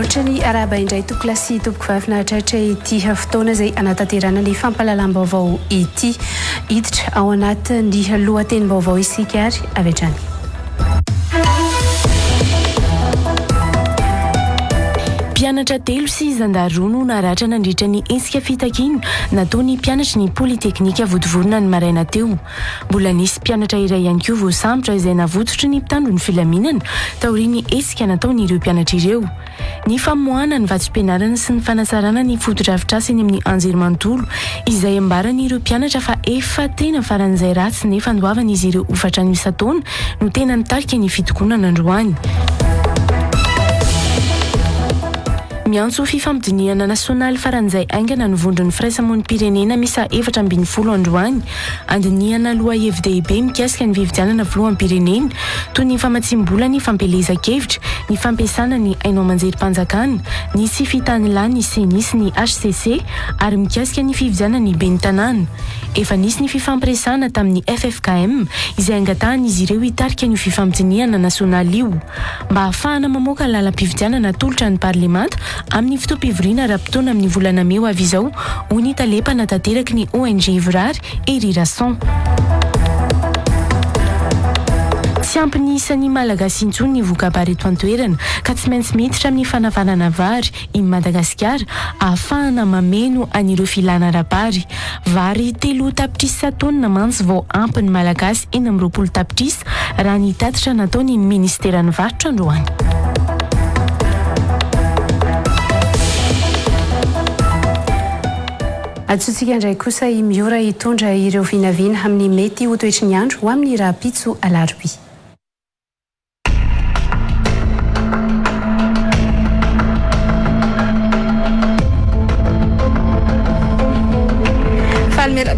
Trany araba indray tokolasy tompoko vavinahitra ity fotoana izay anatanterana ny fampahalalam-baovao ity hiditra ao anatin'ny lohatenim-baovao isika ary avy hatrany. Mpianatra telo sy zandary no naratra nandritra ny hetsika fitakiana nataony mpianatra ny politeknika votovorona ny maraina teo. Mbola nisy mpianatra iray ihany koa voasambotra izay navototry ny mpitandro ny filaminana taoriany hetsika nataon'ireo mpianatra ireo. Ny famoahana ny vatsim-pianarana sy ny fanasarana ny foto-drafitrasiny amin'ny anjerimanontolo izay ambaran'ireo mpianatra fa efa tena faran'izay ratsy nefa andoavan'izy ireo hofatrany isan-taona no tena nitarika ny fitokonana androany. Miantso fifampidiniana nasionaly faran'izay aingana ny vondron'ny firaisamonim-pirenena misa 770 androany andiniana loha FDB mikasika ny fifidianana filoham-pirenena toy ny famatsim-bola ny fampelezan-kevitra ny fampiasana ny ainao manjerim-panjakana ny sy fitanilany ny senisy ny HCC ary mikasika ny fifidianana ny ben'ny tanàna. Efa nisy ny fifampiresana tamin'ny FFKM izay angatahan'izy ireo hitarika ny fifampidiniana nasionaly io mba ahafahana mamoaka lalam-pifidianana tolotra ny parlemanta amin'ny fotoam-pivoriana raha-potoana amin'ny volana Meo avy izao ho ny talepana tanteraka ny ONG Ivrary Eri Rasson. Tsy ampy isan'ny malagasy intsony ny vokabareto antoerana ka tsy maintsy miditra amin'ny fanavanana vary i Madagasikara ahafahana mameno an'ireo filana rabary. Vary 3 tapitrisa taonina mantsy vao ampy ny malagasy 20 tapitrisa raha ny tatitra nataony ministeran'ny varotra androany. Atsotsika indray kosa i Miora hitondra ireo vinavina amin'ny mety ho toetry ny andro ho amin'ny raha-pitso alarobia.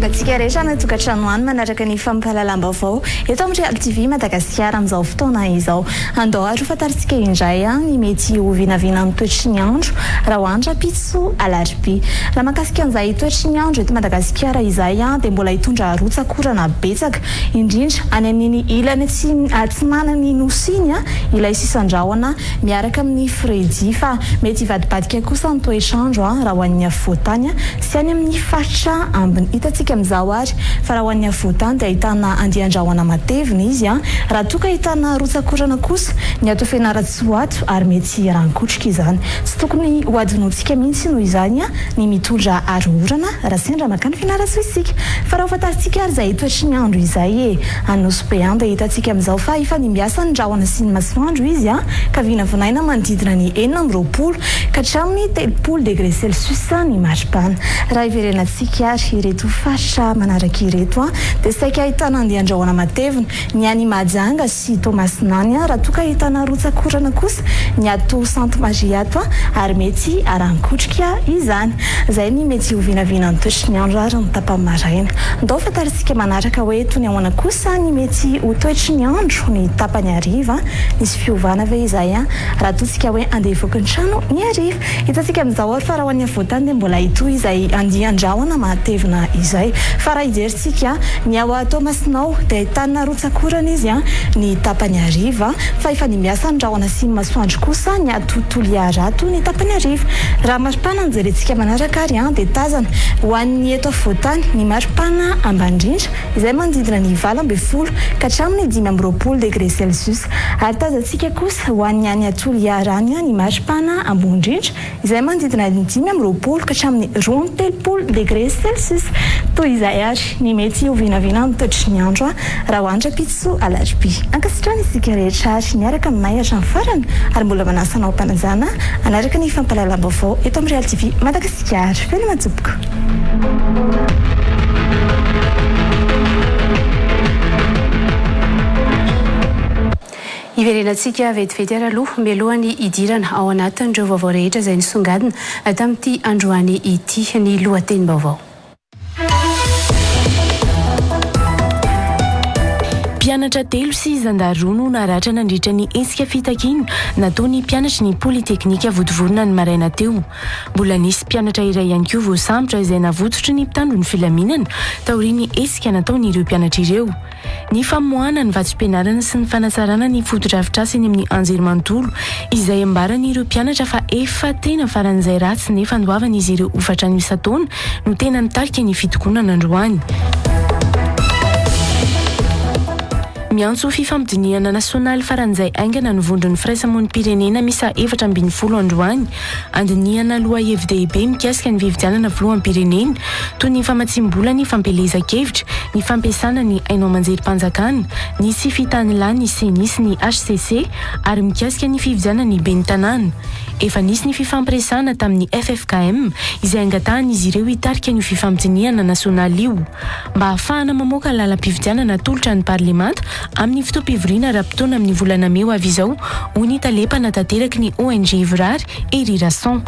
Batsika rehetra natokantranoany manaraka ny fampahalalam-baovao eto amin'ny Real TV Madagasikara amin'izao fotoana izao. Andao ary fantaritsika indray ny mety ho vinavina amin'ny toetry ny andro raha hoandra pitso alarobia. Raha mahakasika an'izay toetry ny andro eto Madagasikara izay dia mbola hitondra rotsakorana betsaka indrindra any amin'ny ilany tsy manany nosy iny ilay sisan-drahona miaraka amin'ny fredy fa mety hivadibadika kosa ny toetr'andro raha ho an'ny afovoantany sy any amin'ny faritra ambiny hitatsika amin'izao ary fa raha ho an'ny afovoantany dia ahitana andian-drahona matevina izy raha toa ka ahitana rotsakorana kosa ny atao fianara-tsoato ary mety rankotrika izany. Tsy tokony ho adinoantsika mihitsy noho izany ny mitondra arorana raha sendra makany fianara-tsoa isika. Fa raha fantaritsika ary izay toetry ny andro izay anosy be dia hitantsika amin'izao fa efa nimbiasa ny drahona sy ny masoandro izy ka vinavinaina manodidina ny 420 ka hatramin'ny 30 degré celsius ny maripana. Raha iverenantsika ary ireto faritra manaraka ireto dia saika ahitana andian-drahona matevina ny any Mahajanga sy Toamasina raha toa ka ahitana rotsakorana kosa ny ato Sainte Marie ato ary mety arankotrika izany. Izay ny mety ho vinavina ny toetry ny andro ary ny tapamaraina. Ndao fantaritsika manaraka hoe toy ny ahoana kosa ny mety ho toetry ny andro ny tapany hariva nisy fiovana ve izay raha totsika hoe andeha hivoaka ny trano ny hariva. Hitantsika amin'izao ary fa raha ho an'ny afovoantany dia mbola hitoy izay andian-drahona matevina izay fa raha hijerintsika ny ao Toamasinao dia ahitana rotsakorana izy ny tapany hariva fa efa nimbiasa ny drahona sy ny masoandro kosa ny ato Toliarato ny tapany hariva. Raha maripana nijerentsika manaraka ary dia tazana ho an'ny eto afovoantany ny maripana ambandrindra izay manodidina ny 20 ka hatramin'ny 5 degré celsius ary tazantsika kosa ho an'ny any Toliarany ny maripana ambondrindra izay manodidina ny 5 ka hatramin'ny 20 degré celsius. Toy izay ary ny mety ho vinavina amin'ny toetry ny andro raha hoandra pitso alarobia. Ankasitrana isika rehetra ary niaraka aminay hatramin'ny farany ary mbola manasanao mpanajana anaraka ny fampahalalam-baovao eto amin'ny Real TV Madagasikara. Fely matsoboka. Iverenantsika vetivety ary aloha mialohany idirana ao anatin'ireo vaovao rehetra izay nisongadina tamin'ity androany ity ny lohatenim-baovao. Mpianatra telo sy zandaroa no naratra nandritra ny hetsika fitakiny nataony mpianatra ny politeknika votovorona ny maraina teo. Mbola nisy mpianatra iray ihany koa voasambotra izay navototry ny mpitandro ny filaminana taoriany hetsika nataon'ireo mpianatra ireo. Ny famoahana ny vatsim-pianarana sy ny fanatsarana ny foto-drafitr'asa eny amin'ny anjerimanontolo izay ambaran'ireo mpianatra fa efa tena faran'izay ratsy nefa andoavan'izy ireo hofatrany isan-taona no tena nitarika ny fitokonana androany. Miantso fifampidiniana nasionaly faran'izay aingana ny vondron'ny firaisamonim-pirenena misa 720 androany andiniana loha FDB mikasika ny fifidianana filoham-pirenena toy ny famatsim-bola ny fampelezan-kevitra ny fampiasana ny haino amanjerim-panjakana ny sy fitanilany ny senisy ny HCC ary mikasika ny fifidianana ny ben'ny tanàna. Efa nisy ny fifampiresana tamin'ny FFKM izay angatahan'izy ireo hitarika ny fifampidiniana nasionaly io mba ahafahana mamoaka lalam-pifidianana tolotra ny parlemanta amin'ny fotoam-pivoriana raha-potoana amin'ny volana May avy izao hoy ny talepana tanteraky ny ONG Ivrary Ery Rasson.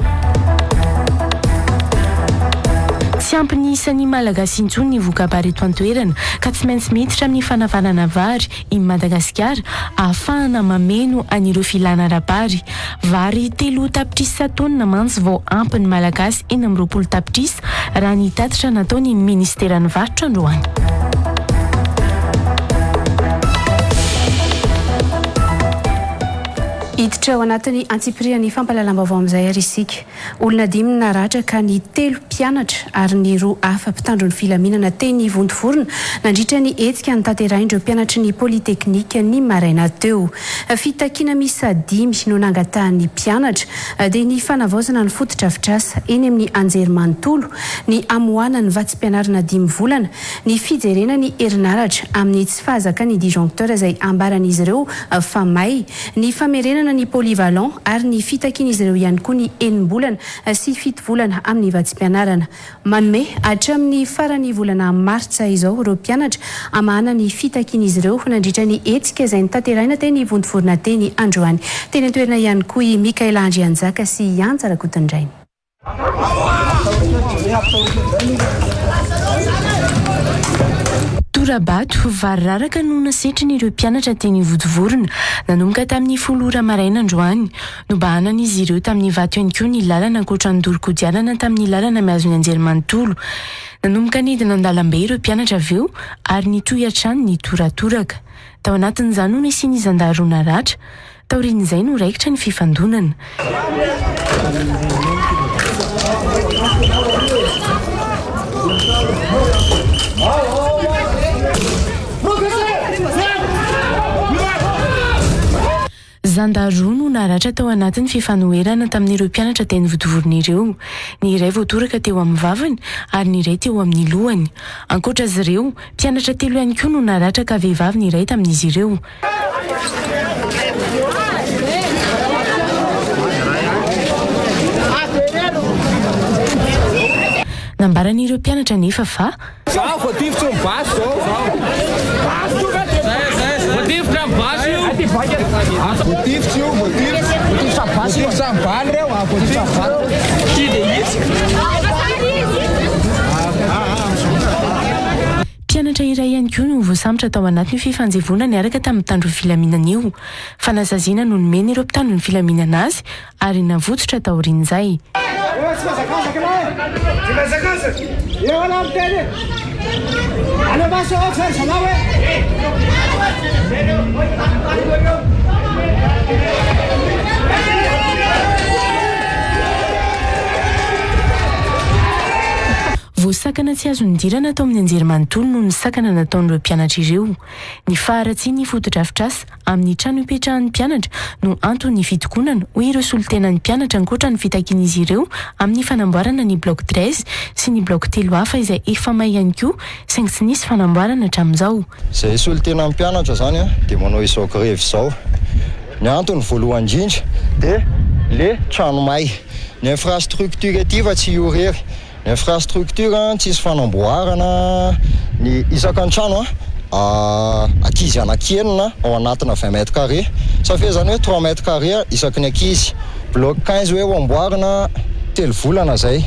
Tsy ampy ny isan'ny malagasy intsony ny vokabareto an-toerana ka tsy maintsy miditra amin'ny fanavanana vary i Madagasikara ahafahana mameno an'ireo filana rabary. Vary 3 tapitrisa taonina mantsy vao ampy ny malagasy 20 tapitrisa raha ny tatitra nataony ministeran'ny varotra androany. Hiditra ao anatin'ny antsipirian'ny fampalalam-baovao amin'izay ary isika. Olona 5 naratra ka ny 3 mpianatra ary ny 2 hafa mpitandro ny filaminana teny vontovorona nandritra ny hetsika ny tanteraindreo mpianatra ny politeknika ny maraina teo. Fitakiana misa 5 no nangatahan'ny mpianatra dia ny fanavaozana ny foto-drafitr'asa eny amin'ny anjerimanontolo, ny amoahana ny vatsim-pianarana 5 volana, ny fijerena ny herinaratra amin'ny tsy fahazaka ny disjoncteur izay ambaran'izy ireo fa may, ny famerena ny polyvalent ary ny fitakin'izy ireo ihany koa ny 9 volana sy 7 volana amin'ny vatsim-pianarana. Manome hatramin'ny farany volana martsa izao ireo mpianatra amahana ny fitakin'izy ireo nandritra ny hetsika izay nitanteraina teny vontovorona teny androany. Teny an-toerana ihany koa i Mikaela Andrianjaka sy Ian Tsarakotondrainy. Torabato vararaka no nasetriny ireo mpianatra teny votovorona nanomboka tamin'ny 10 maraina androany. Nobahanan'izy ireo tamin'ny vato ihany koa ny lalana ankoatra ny dorikodianana tamin'ny lalana miazony anjerimanontolo. Nanomboka nidina an-dalambe ireo mpianatra avy eo ary nitohy hatrany ny toratoraka. Tao anatin'izany no nisy ny zandaroa naratra. Taorian'izay no raikitra ny fifandonana. Zandaroa no naratra tao anatin'ny fifanoherana tamin'ireo mpianatra teny votovorona ireo. Ny iray voatoraka teo amin'ny vavany ary ny iray teo amin'ny lohany. Ankoatra azy ireo, mpianatra 3 ihany koa no naratra ka vehivavy ny iray tamin'izy ireo. Nambaran'ireo mpianatra nefa fa mpianatra iray ihany koa no voasambotra tao anatin'ny fifanjevona niaraka tamin'ny mpitandro ny filaminana io. Fanazaziana no nomeny ireo mpitandro ny filaminana azy ary navototra taorian'izay. Voasakana tsy azo nidirana tao amin'ny anjerimanontolo no ny sakana nataon'ireo mpianatra ireo. Ny faharatsiany ny foto-drafitr'asa amin'ny trano hipetrahan'ny mpianatra no antony fitokonana hoy ireo solotenan'ny mpianatra ankoatra ny fitakin'izy ireo amin'ny fanamboarana ny bloc 13 sy ny bloc 3 hafa izay efa may ihany koa saingy tsy nisy fanamboarana hatramin'izao. Izay solotenan'ny mpianatra zany dia manao izao grevy izao. Ny antony voalohany indrindra dia le trano may. Ny infrastructure ety fa tsy iorery. Infrastructure tsisy fanamboarana ny isaka ny trano ankizy anakenina ao anatina 20 mètres carrés safezany hoe 3 mètres carrés isaky ny ankizy. Bloc 15 hoe ho amboarina 3 volana zay.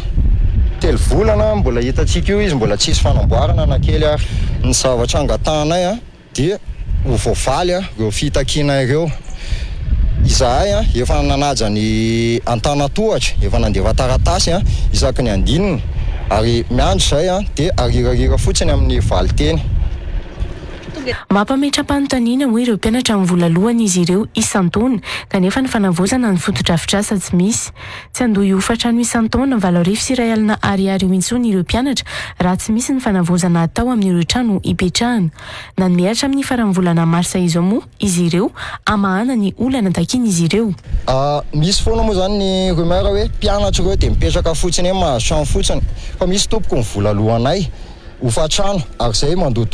3 volana mbola hitantsika io izy mbola tsisy fanamboarana na kely ary. Ny zavatra angatanay dia ho voafaly reo fitakina ireo izahay efa nanaja ny antanatohatra efa nandeva taratasy isaky ny andininy ary miandro zay dia arirarira fotsiny amin'ny valiteny. Mampametra-panontaniana hoe ireo mpianatra amin'ny volalohany izy ireo isan-taona kanefa ny fanavozana ny fotodrafitrasa tsy misy. Tsy andoha iofatrano isan-taona 7,2 ariary intsony ireo mpianatra raha tsy misy ny fanavozana atao amin'ireo trano ipetrahana. Na miaritra amin'ny faran'ny volana marsa izao moa izy ireo amahana ny olana takiny izy ireo. Misy foana moa zany ny rumeur hoe mpianatra ireo dia mipetraka fotsiny mahazo trano fotsiny fa misy tompoko ny volalohanay hofatrano ary zay mandoa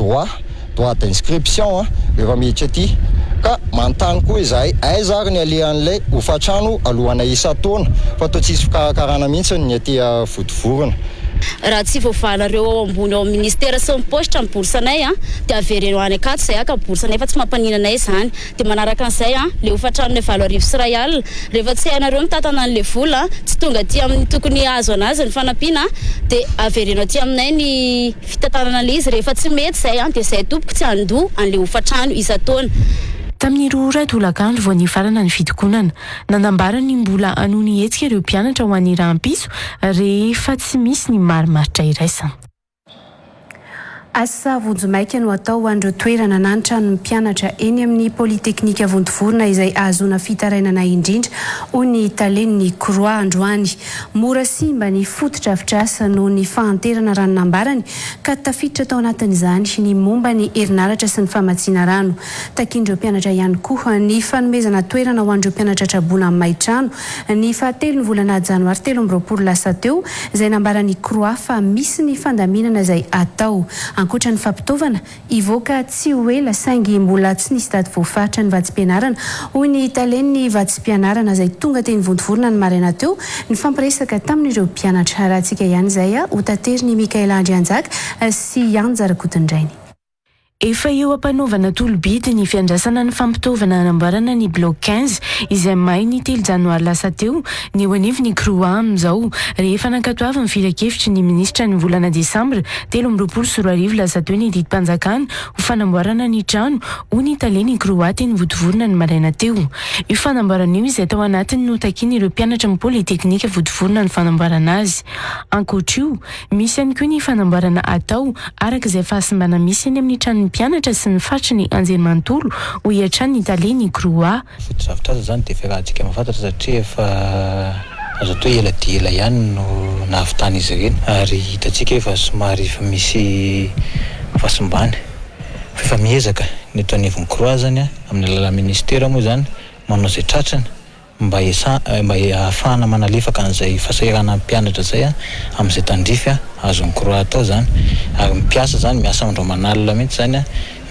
droit d'inscription rehefa miditra aty ka manontany koa izahay aiza ary ny alehan'ilay hofatrano alohanay isa-taona fa toa tsisy fikarakarana mihitsy ny aty votovorona. Raha tsy voavalareo ao ambony ao ministera sy mipositra ny borsanay dia avereno any akato zay ka borsanay fa tsy mampaninanay zany dia manaraka an'izay le hofatrano 7,000 alina rehefa tsy hainareo mitatana an'le vola tsy tonga aty amin'ny tokony azo anazy ny fanampiana dia avereno aty aminay ny fitantanana an'le izy rehefa tsy mety zay dia zay tompoko tsy andoha an'le hofatrano isa-taona. Tamin'ny 2 dolakandro vao nifarana ny fitokonana nanambara ny mbola anoho ny hetsika ireo mpianatra ho an'ny rahampiso rehefa tsy misy ny marimaritra iraisana. Asa vonjomaika no atao andro toerana nanitra ny mpianatra eny amin'ny politeknika vontovorona izay ahazona fitarainana indrindra hoy ny talen'ny Croix androany. Mora simba ny fotodrafitrasa noho ny fahanterana rano nambarany ka tafiditra tao anatin'izany ny momba ny herinaratra sy ny famatsiana rano. Takindreo mpianatra ihany koa ny fanomezana toerana ho andreo mpianatra Trabona amin'ny Maitrano ny 7 ny volana janoary 2020 lasa teo izay nambarany Croix fa misy ny fandaminana izay atao. Ankoatra ny fampitaovana ivoaka tsy ho ela saingy mbola tsy nisy daty voafaritra ny vatsim-pianarana hoy ny talen'ny vatsim-pianarana izay tonga teny vontovorona ny maraina teo ny fampiresaka tamin'ireo mpianatra. Raha antsika ihany izay ho tatery Mikaela Andrianjaka sy Anja Rakotondrainy. Efa eo ampanaovana tolobidy ny fiandrasana ny fampitaovana anamboarana ny bloc 15 izay may ny 3 janoary lasa teo ny eo anivy ny Croix amin'izao rehefa nankatoavy ny filan-kevitry ny minisitra ny volana Desambra 2024 lasa teo ny didim-panjakana ho fanamboarana ny trano hoy ny talen'ny Croix teny votovorona ny maraina teo. Io fanamboarana io izay tao anatiny no takiana ireo mpianatra amin'ny politeknika votovorona ny fanamboarana azy. Ankoatra io misy ihany koa ny fanamboarana atao araka izay fahasimbana misy eny amin'ny trano mpianatra sy ny faritry ny anjerimanontolo ho hiatrany ny talen'ny Croix. Fotodrafitrasa zany dia fiarahantsika mahafantatra satria efa azo atao ela dia ela ihany no nahavitany izy ireny ary hitantsika efa somary efa misy fahasimbany efa miezaka ny eto anivon'ny Croix zany amin'ny alalan'ny ministera moa zany manao izay tratrany mba ahafahana manalefaka an'izay fasahirana mpianatra zay amin'izay tandrify azon'ny Croix atao zany ary mpiasa zany miasa andro manalina mihitsy zany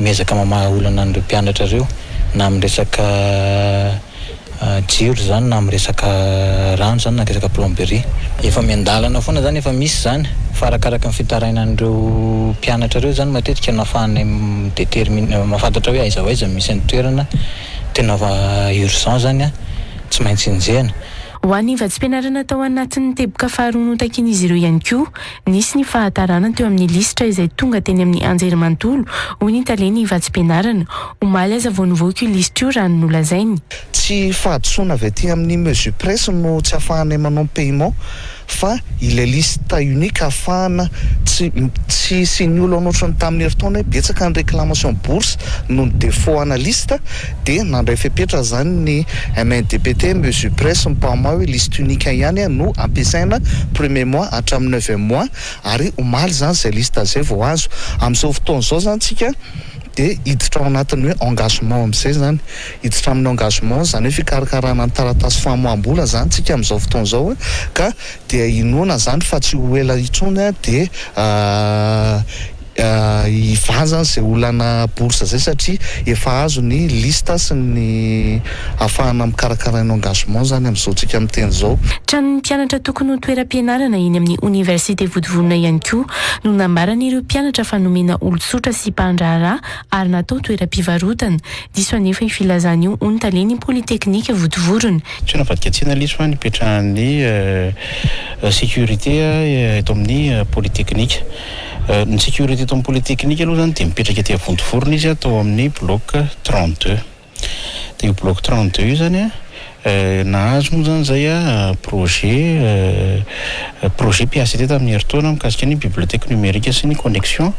miezaka mamaha olana an'ireo mpianatra ireo na amin'ny resaka jiro zany na amin'ny resaka rano zany na resaka plomberie efa miandalana foana zany efa misy zany fa arakaraka ny fitarainan'ireo mpianatra ireo zany matetika nafahany mahafantatra hoe aiza ho aiza misy ny toerana tena urgent zany tsy maintsy injehana. Ho an'ny vatsim-pianarana tao anatin'ny teboka faharoa notakiana izy ireo ihany koa nisy ny fahatarana teo amin'ny lisitra izay tonga teny amin'ny anjerimanontolo hoy ny talen'ny vatsim-pianarana omaly aza vao nivoaka io lisitra io raha ny nolazainy. Tsy fahadisoana avy aty amin'ny mesure presse no tsy ahafahanay manao paiement fa ilay lista unique ahafahana tsy sy ny olo anotrany tamin'ny herintaona betsaka ny réclamation bourse no ny défaut ana lista dia nandray fepetra zany ny MNDPT mesure presse mpama hoe liste unique ihany no ampiasaina premier mois hatramin'ny 9 mois ary omaly zany zay lista zay vao azo amin'izao fotoana izao zany tsika dia hiditra ao anatin'ny hoe engagement amin'izay zany hiditra amin'ny engagement zany hoe fikarakarana ny taratasy famoaham-bola zany tsika amin'izao fotoana izao ka dia inoana zany fa tsy ho ela intsony dia ivazany zay olana bourse zay satria efa azo ny lista sy ny ahafahana mikarakaraina engagement zany amin'izao tsika amin'ny teny izao. Tranon'ny mpianatra tokony ho toeram-pianarana eny amin'ny université votovorona ihany koa no nambarana ireo mpianatra fa nomena olon-tsotra sy mpandraharaha ary natao toeram-pivarotana diso anefa ifilazana io hoy ny talen'ny politeknika votovorona. Tsy navadikatsina lisy fa nipetrahan'ny sécurité eto amin'ny politeknika Ny sécurité eto amin'ny polytechnique aloha zany dia mipetraka etỳ Vontovorona izy atao amin'ny bloc 32 dia io bloc 32 io zany nahazo moa zany zay projet PACT tamin'ny heritaona mikasika ny bibliothèque numérique sy ny connexion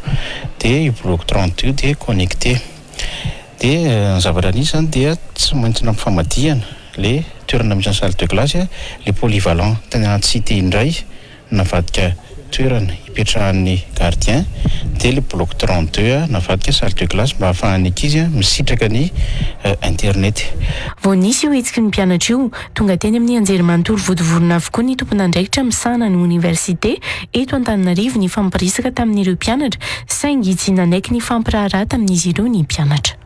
dia io bloc 32 dia connecté dia ny zavatra nisy zany dia tsy maintsy nampifamadihana le toerana misy ny salle de classe le polyvalent tany anaty cité indray navadika toerana ipetrahan'ny gardien dia le bloc 32 navadika salle de classe mba ahafahan'ny ankizy misitraka ny internet. Vao nisy io hetsiky ny mpianatra io tonga teny amin'ny anjerimanontolo Vontovorona avokoa ny tompon'andraikitra misahana ny université eto Antananarivo ny fampirisaka tamin'ireo mpianatra saingy tsy nanaiky ny fampiraharaha tamin'izy ireo ny mpianatra.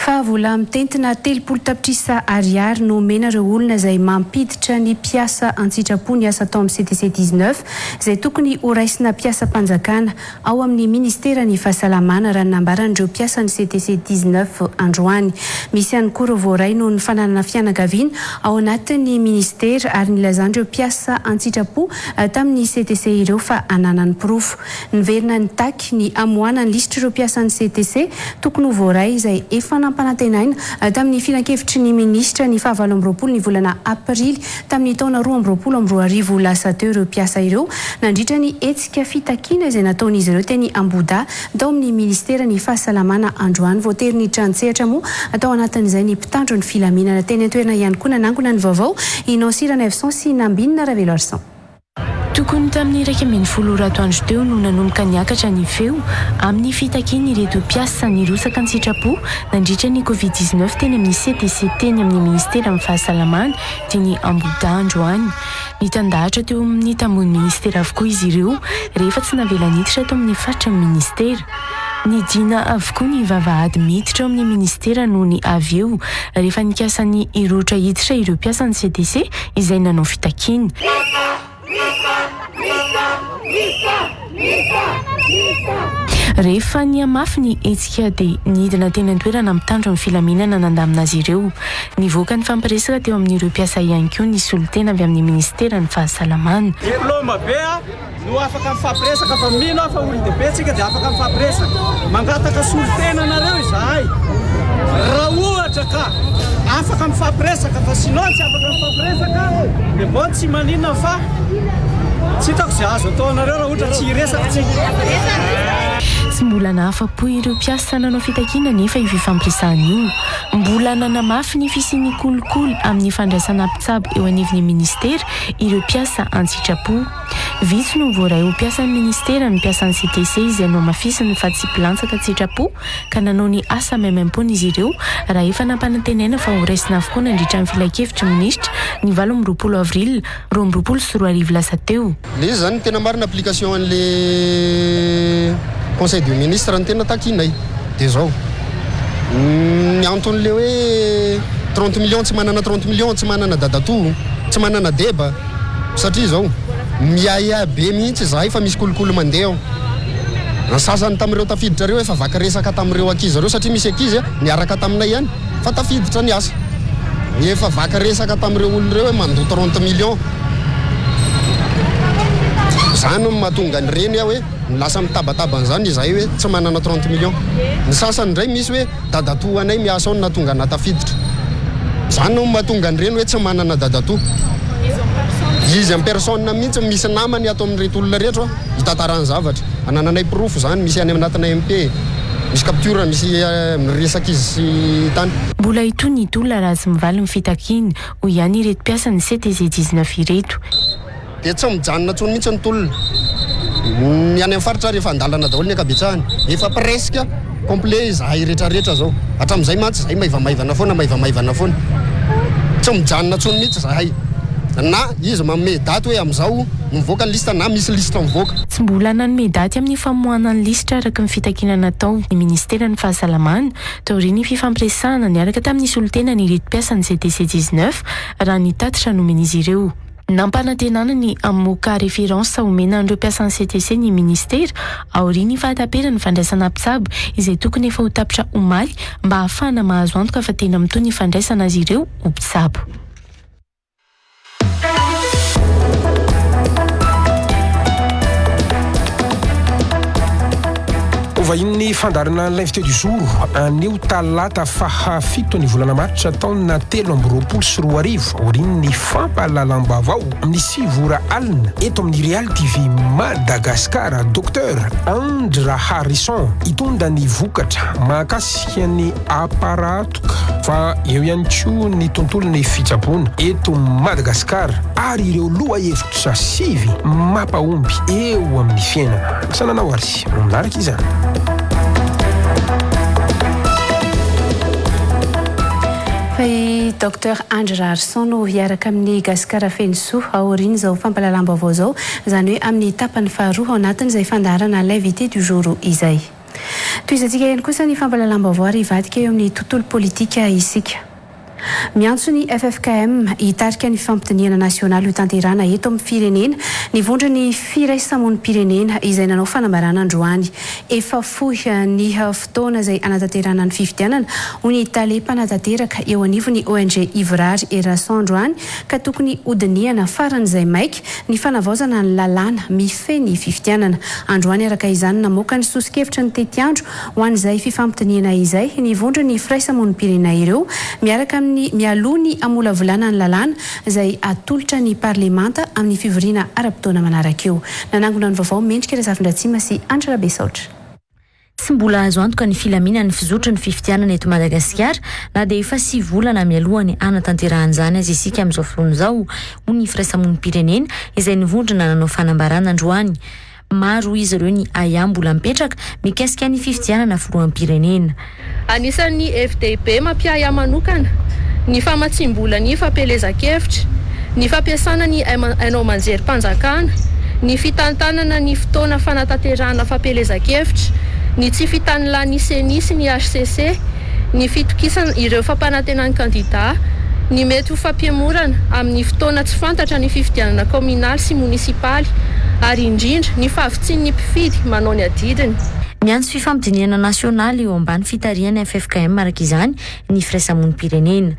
Fa vola mitentina 30 tapitrisa ariary no mena ireo olona izay mampiditra ny mpiasa an-tsitrapo ny asa tao amin'ny CTC 19 izay tokony ho raisina mpiasam-panjakana ao amin'ny ministera ny fahasalamana raha nambaran'ireo mpiasa ny CTC 19 androany. Misy ihany koa ireo voaray no ny fananana fianakaviana ao anatin'ny ministera ary nilazan'ireo mpiasa an-tsitrapo tamin'ny CTC ireo fa ananany pirofo. Niverina ny taky ny amoana ny lisitra ireo mpiasa ny CTC tokony ho voaray izay efa panantenaina tamin'ny filan-kevitry ny ministra ny 27 ny volana aprily tamin'ny taona 2022 lasa teo ireo mpiasa ireo nandritra ny hetsika fitakiana izay nataon'izy ireo teny Amboda tao amin'ny ministera ny fahasalamana androany voatery ny trantsehatra moa atao anatin'izay ny mpitandro ny filaminana teny an-toerana ihany koa nanangona ny vaovao inao sirana Evson sy Nambinina Ravelo Arsan. Tokony tamin'ny 140 atoandro teo no nanomboka niakatra ny feo amin'ny fitakiana ireto mpiasa nirosaka an-tsitrapo nandritra ny Covid-19 teny amin'ny CTC teny amin'ny ministera amin'ny fahasalamana teny Amboda androany. Nitandahatra teo amin'ny tambony ministera avokoa izy ireo rehefa tsy navela niditra tao amin'ny faritra ny ministera. Ny dina avokoa ny vavahady miditra ao amin'ny ministera no ny avy eo rehefa nikasa ny irotra hiditra ireo mpiasa ny CTC izay nanao fitakiana. Rehefa ny amafy ny hetsika dia nidina teny an-toerana mitandro ny filaminana nandamina azy ireo. Nivoaka ny fampiresaka teo amin'ireo mpiasa ihany koa ny solitena avy amin'ny ministera ny fahasalamana. Diplôma be no afaka mifampiresaka fa mino afa olon-dehibe tsika dia afaka mifampiresaka mangataka solitena anareo izahay raha ohatra ka afaka mifampiresaka fa sinao tsy afaka mifampiresaka dia mbô tsy maninona fa tsy hitako izay azo atao anareo raha ohatra tsy hiresaka tsy mbola nahafa-po ireo mpiasa nanao fitakiana nefa io fifampiresahana io. Mbola nanamafy ny fisian'ny kolikoly amin'ny fandraisana mpitsabo eo anivon'ny ministera ireo mpiasa an-tsitrapo. Vitsy no voaray ho mpiasa ny ministera ny mpiasa ny CTC izay no mafisany fa tsy mpilansaka tsitrapo ka nanao ny asa maimaimpona izy ireo raha efa nampanantenaina fa ho raisina avokoa nandritra ny filakevitra ministra ny 20 avril 2024 lasa teo. Izy zany tena marina application an'le conseil du ministre ny tena takinay dia zao ny anton'le hoe 30 millions tsy manana 30 millions tsy manana dadato tsy manana deba satria zao miaya be mihitsy zahay fa misy kolokolo mandeha ao sasany tamin'ireo tafiditra reo efa vaka resaka tamin'ireo ankizy reo satria misy ankizy niaraka taminay ihany fa tafiditra ny asa efa vaka resaka tamin'ireo olona reo hoe mandoa 30 millions zany mahatonga ny reny aho hoe lasa mitabatabana zany izahay hoe tsy manana 30 millions ny sasany indray misy hoe dadato anay miasa ao nahatonga natafiditra zany mahatonga ny reny hoe tsy manana dadato izy en personne mihitsy misy namany ato amin'reto olona rehetra hitantarany zavatra anananay pirofo zany misy any anatina MP misy capture misy miresaka izy sy tany. Mbola itony olona raha tsy mivaly fitakiana ho ihany ireto mpiasa ny CTC 19 ireto. Dia tsy mijanona tsony mihitsy ny tolona ny any amin'ny faritra rehefa andalana daholo ny akabetsahany efa presque complet izahay rehetrarehetra zao hatramin'izay mantsy zahay maivamaivana foana tsy mijanona tsony mihitsy zahay na izy manome daty hoe amin'izao mivoaka ny lista na misy lista mivoaka. Tsy mbola nanome daty amin'ny famoahana ny listra araka ny fitakiana natao ny ministera ny fahasalamana taoriany fifampiresahana niaraka tamin'ny solitena ny ireto mpiasa ny CTC 19 raha nitatitra nomen'izy ireo. Nampanantenana ny amoka référence omena andreo mpiasa ny CTC ny ministera aoriany fahatapera ny fandraisana mpitsabo izay tokony efa ho tapitra omaly mba ahafahana mahazo antoka fa tena mitony ny fandraisana azy ireo ho mpitsabo. Vahiny fandarana l'invité du jour anio talata fahafito ny volana maritra taona 2024 orin'ny fampahalalam-bavao amin'ny 6 ora alina eto amin'ny Real TV Madagascar. Docteur Andra Harrison itondra ny vokatra mahakasika ny aparatoka fa eo ihany koa ny tontolon'ny fitsaboana eto Madagascar ary ireo loha hevitra sivy mampahomby eo amin'ny fiainana. Sananao ary manaraka izany. Dr Andra Harrison no hiaraka amin'ny Gasikara Fenso aoriany zao fampahalalam-baovao zao, izany hoe amin'ny tapany faharoa ao anatin'izay fandarana l'invité du jour izay. Toizantsika ihany kosa ny fampahalalam-baovao ary ivadika eo amin'ny tontolo politika isika. Miantso ny FFKM hitarika ny fampitaniana nasionaly ho tanterana eto amin'ny firenena ny vondra ny firaisamonim-pirenena izay nanao fanambarana androany. Efa fohy ny fotoana izay anatanterana ny fifidianana ho ny talepanatanteraka eo anivon'ny ONG Ivrary Erason androany ka tokony hodiniana faran'izay maika ny fanavaozana ny lalàna mifehy ny fifidianana. Androany araka izany namoaka ny sosikevitra ny tetiandro ho an'izay fifampitaniana izay ny vondra ny firaisamonim-pirenena ireo miaraka mialoha ny amolavolana ny lalàna izay atolotra ny parlemanta amin'ny fivoriana ara-potoana manaraka eo. Nanangona ny vaovao mendrika Razafindratsima sy Andra Besaotra. Tsy mbola azo antoka ny filamina ny fizotry ny fifidianana eto Madagasikara na dia efa 6 volana mialohany anatanterahana azy isika amin'izao fotoana izao ho ny firaisamonim-pirenena izay nivondrona nanao fanambarana androany. Maro izy ireo ny aya mbola mipetraka mikasika ny fifidianana filoham-pirenena. Anisan'ny FDP mampiaya manokana ny famatsim-bola ny fampelezan-kevitra, ny fampiasana ny hainao manjerim-panjakana, ny fitantanana ny fotoana fanatanterahana fampelezan-kevitra, ny tsy fitanila ny senisy ny HCC, ny fitokisana ireo fampanantenany kandida, ny mety ho fampiamorana amin'ny fotoana tsy fantatra ny fifidianana kominaly sy munisipaly, ary indrindra ny fahavitsin'ny mpifidy manao ny adidiny. Miantso fifampitaniana nasionaly eo ambany fitariana FFKM araka izany ny firaisamonim-pirenena.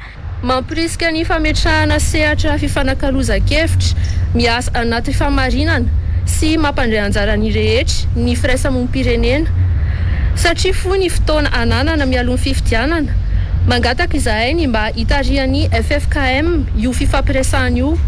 Mampirisika ny fametrahana sehatra fifanankalozan-kevitra miasa anaty famarinana sy mampandray anjara ny rehetra ny firaisamonim-pirenena satria fo ny fotoana ananana mialoha ny fifidianana mangataka izahay ny mba hitarian'ny FFKM io fifampiresahana io.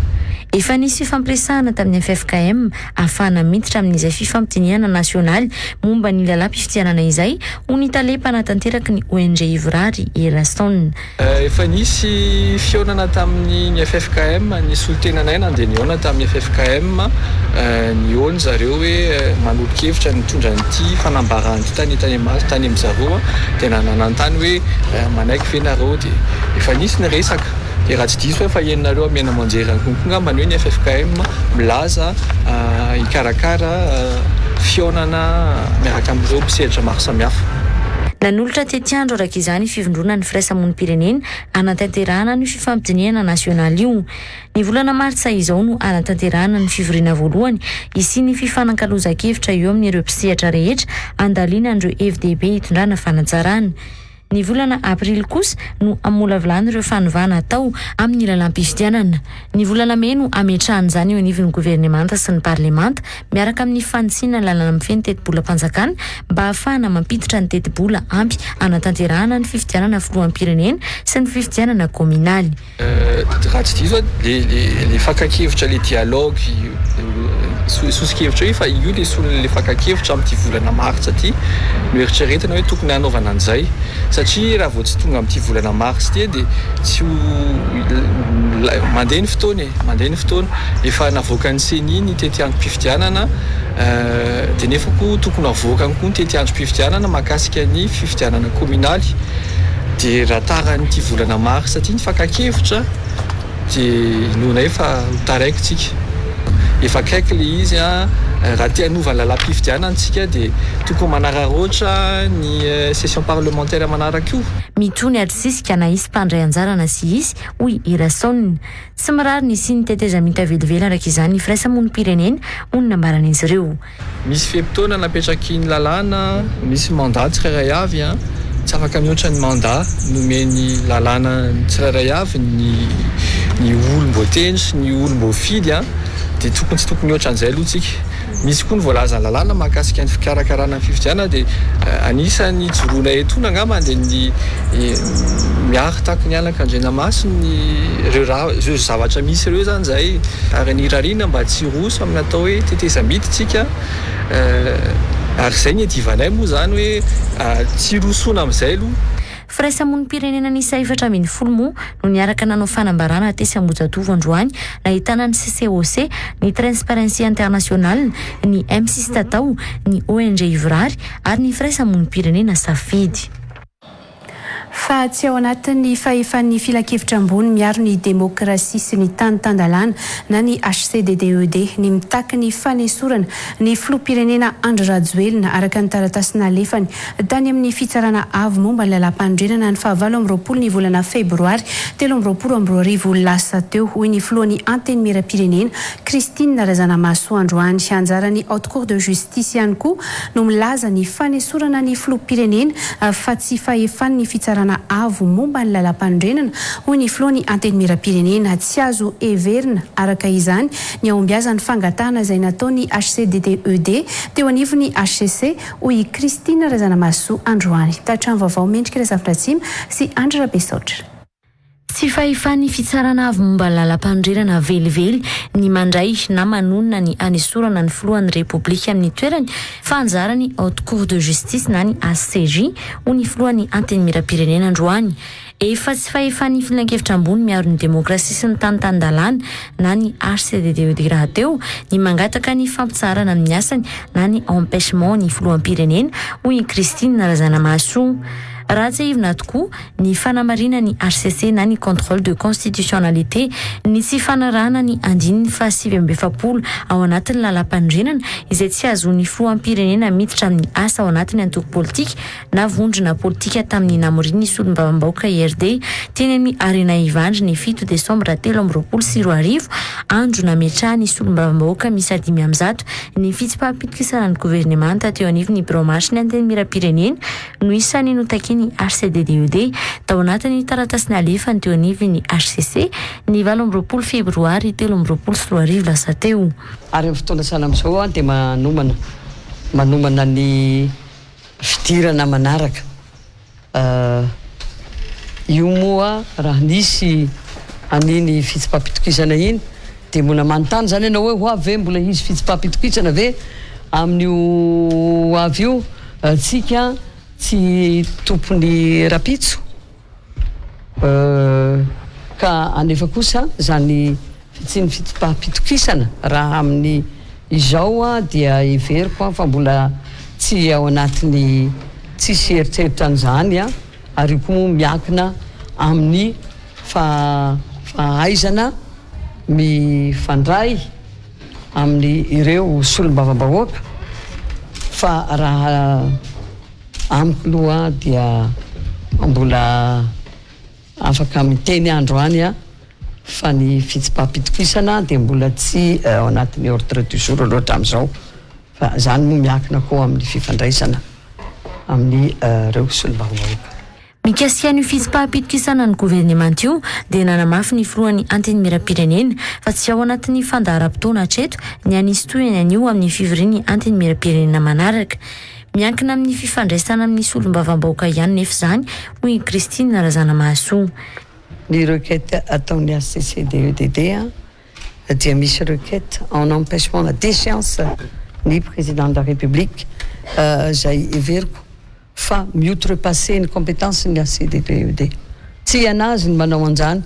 Efa nisy fifampiresahana tamin'ny FFKM ahafahana miditra amin'izay fifampitaniana nasionaly momba ny lalam-pifidianana izay ho ny talepanatanteraka ny ONG Ivrary Erason. Efa nisy fionana tamin'ny FFKM ny solotenanay nandeha niona tamin'ny FFKM ny ony zareo hoe manolokevitra nitondra nyity fanambarany tany amin'izareo dia nanantany hoe manaiky ve nareo dia efa nisy ny resaka. Dia raha tsy diso hoe fa enonareo amena manjerany konkonga manao ny FFKM milaza hikarakara fionana miaraka amin'ireo mpisedra maro samihafa. Nanolotra tetiandro araka izany fivondrona ny firaisamonim-pirenena anatanterahana ny fifampitaniana nasionaly io. Ny volana martsa izao no anatanterahana ny fivoriana voalohany isy ny fifanankalozan-kevitra eo amin'ireo mpisehatra rehetra andaliana andreo FDB hitondrana fanatsarana. Ny volana aprily kosa no amolavolana ireo fanovana atao amin'ny lalam-pifidianana. Ny volana May no ametrahana izany eo anivon'ny governemanta sy ny parlemanta miaraka amin'ny fanitsina lalana mifehy ny teti-bola-panjakana mba ahafahana mampiditra ny teti-bola ampy anatanterahana ny fifidianana filoham-pirenena sy ny fifidianana kominaly. Raha tsy diso le fakakevitra le dialogue sosikevitra io fa io le solona le fakakevitra amin'ity volana martsa ty no eritreretina hoe tokony hanaovana an'izay satria raha vao tsy tonga amin'ity volana mars ty dia tsy mandeha ny fotoana efa navoaka ny seni ny tetiandrom-pifidianana dia nefa koa tokony avoakany koa ny tetiandrom-pifidianana mahakasika ny fifidianana kominaly dia raha taran'ity volana mars ty ny fakakevitra dia nohona efa taraikitsika efa kaiky le izy raha tia hanova lalam-pifidianantsika dia tokony manararoatra ny session parlementaire manaraka io. Mitony atritsisika na isy mpandray anjarana sy isy hoy Erason. Tsy mirary ny sy ny tetezamita velively araka izany ny firaisamonim-pirenena hoy ny nambarana izy ireo. Misy fehim-potoana napetraky ny lalàna, misy mandat tsirairay avy tsy afaka mihoatra ny mandat nomeny lalàna tsirairay avy ny olom-boatendry, ny olom-boafidy dia tokony tsy tokony oatra an'izay aloha tsika. Misy koa ny voalaza ny lalàna mahakasika ny fikarakarana ny fifidianana dia anisany joroana etona angamba dia ny miary tahaka ny alak'Andrianamasina ireo zavatra misy ireo zany zay ary ny rarina mba tsy roso amin'ny atao hoe tetezam-bity tsika ary izay ny edivanay moa zany hoe tsy rosoana amin'izay aloha. Firaisamonim-pirenena nisa 410 moa no niaraka nanao fanambarana tesy Ambohijatovo androany nahitana ny CCOC, ny Transparency International, ny M6 Tatao, ny ONG Ivrary ary ny firaisamonim-pirenena safidy. Fa tsy ao anatin'ny fahefan'ny filakevitra ambony miaro ny demokrasia sy ny tany-tandalàna na ny HCDDED ny mitaky ny fanesorana ny filoham-pirenena Andry Rajoelina araka ny taratasy nalefany tany amin'ny fitsarana avo momba ny lalam-pandrenana ny 29 ny volana febroary 2022 lasa teo hoy ny filohan'ny anteny miram-pirenena Christine Razanamaso androany. Anjarany haute cour de justice ihany koa no milaza ny fanesorana ny filoham-pirenena fa tsy fahefan'ny fitsarana avo momba ny lalam-pandrenana hoy ny filohan'ny anteny miram-pirenena tsy azo everina araka izany ny aombiazan'ny fangatahana izay nataony HCDDED teo anivon'ny HCC hoy Christine Razanamaso androany. Tatrano vaovao mendrika Razafindratsima sy Andry Rabesaotra. Tsy fahefan'ny fitsarana avy momba ny lalam-pandrenana velively ny mandray na manonona ny anesorana ny filohan'ny repoblika amin'ny toerany fa anjarany haute cour de justice na ny HCJ ho ny filohan'ny anteny miram-pirenena androany. Efa tsy fahefan'ny filan-kevitra ambony miaro ny demokrasia sy ny tany-tany-dalàna na ny HCDDED raha teo ny mangataka ny fampitsarana amin'ny asany na ny empêchement ny filoham-pirenena hoy Christine Razanamaso. Raha tsy ivina tokoa ny fanamarina ny HCC na ny contrôle de constitutionnalité ny tsy fanarahana ny andininy fa 740 ao anatin'ny lalam-pandrenana izay tsy azon'ny filoham-pirenena miditra amin'ny asa ao anatin'ny antoko politika na vondrona politika tamin'ny namoriny solombavam-bahoaka IRD teny amin'ny Arena Ivandry ny 7 Desambra 2024 andro nametrahany solombavam-bahoaka misy 500 ny fitsipaham-pitokisana ny gouvernemanta teo anivon'ny bureau marche ny anteny miram-pirenena no isany notaki ny HCDDED tao anatin'ny taratasy nalefany teo anivon'ny HCC ny 20 febroary 2024 lasa teo. Ary amin'ny fotoana sana amin'izao dia manomana ny fidirana manaraka. Io moa raha nisy aniny fitsipaham-pitokisana iny dia mbola manontany zany ianao hoe ho avy mbola hisy fitsipaham-pitokisana ve amin'io avy io tsika tsy tompony rapitso ka anefa kosa zany tsy ny fitsipaham-pitokisana raha amin'ny izao dia iveriko fa mbola tsy ao anatin'ny tsisy eritreritra an'izany ary koa miakina amin'ny fahaizana mifandray amin'ny ireo solombavam-bahoaka fa raha amiko aloha dia mbola afaka miteny androany fa ny fitsipaham-pitokisana dia mbola tsy ao anatin'ny ordre du jour loatra amin'izao fa zany moa miakina koa amin'ny fifandraisana amin'ny ireo solombavam-bahoaka. Mikasika ny fitsipaham-pitokisana ny gouvernement io dia nanamafy ny filohan'ny anteny miram-pirenena fa tsy ao anatin'ny fandaharam-potoana hatreto ny anisy tohiny anio amin'ny fivorian'ny anteny miram-pirenena manaraka. Miankina amin'ny fifandraisana amin'ny solombavam-bahoaka ihany nefa zany hoy Christine Razanamaso. Ny requête ataon'ny HCCDED dia misy requête en empêchement la déchéance ny président de la République zay everiko fa miotrepasser ny compétence ny HCDED. Tsy anazy ny manao an'izany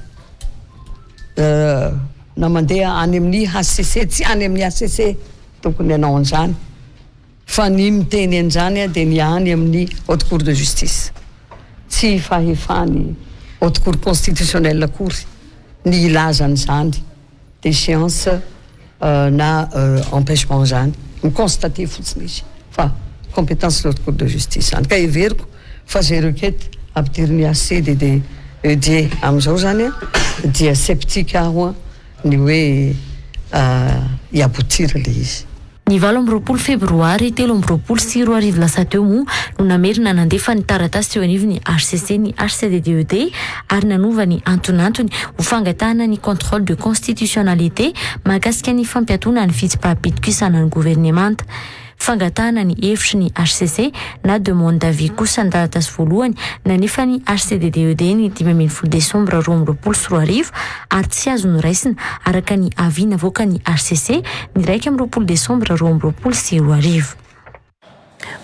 na mandeha any amin'ny HCC tsy any amin'ny HCC tokony anao an'izany fa ny miteny an'izany dia ny any amin'ny haute cour de justice tsy fahefany haute cour constitutionnelle cour ny ilazan'izany déchéance na empêchement zany miconstaté fotsiny izy fa compétence de haute cour de justice zany ka everiko fa zay requête ampidiriny HCDDED amin'izao zany dia sceptique aho ny hoe hiabotira le izy. Ny 20 febroary 13 sy 20 lasa teo moa no namerina nandefa ny taratasy teo anivony HCC ny HCDDED ary nanova ny antonantony ho fangatahana ny contrôle de constitutionnalité mahakasika ny fampiatona ny fitsipaham-pitokisana ny gouvernemanta. Fangatahana ny hevitry ny HCC na demande d'avis kosa ny taratasy voalohany nanefa ny HCDDED ny 15 Desambra 2024 ary tsy azo noraisina araka ny avis navoaka ny HCC ny 20 Desambra 2024.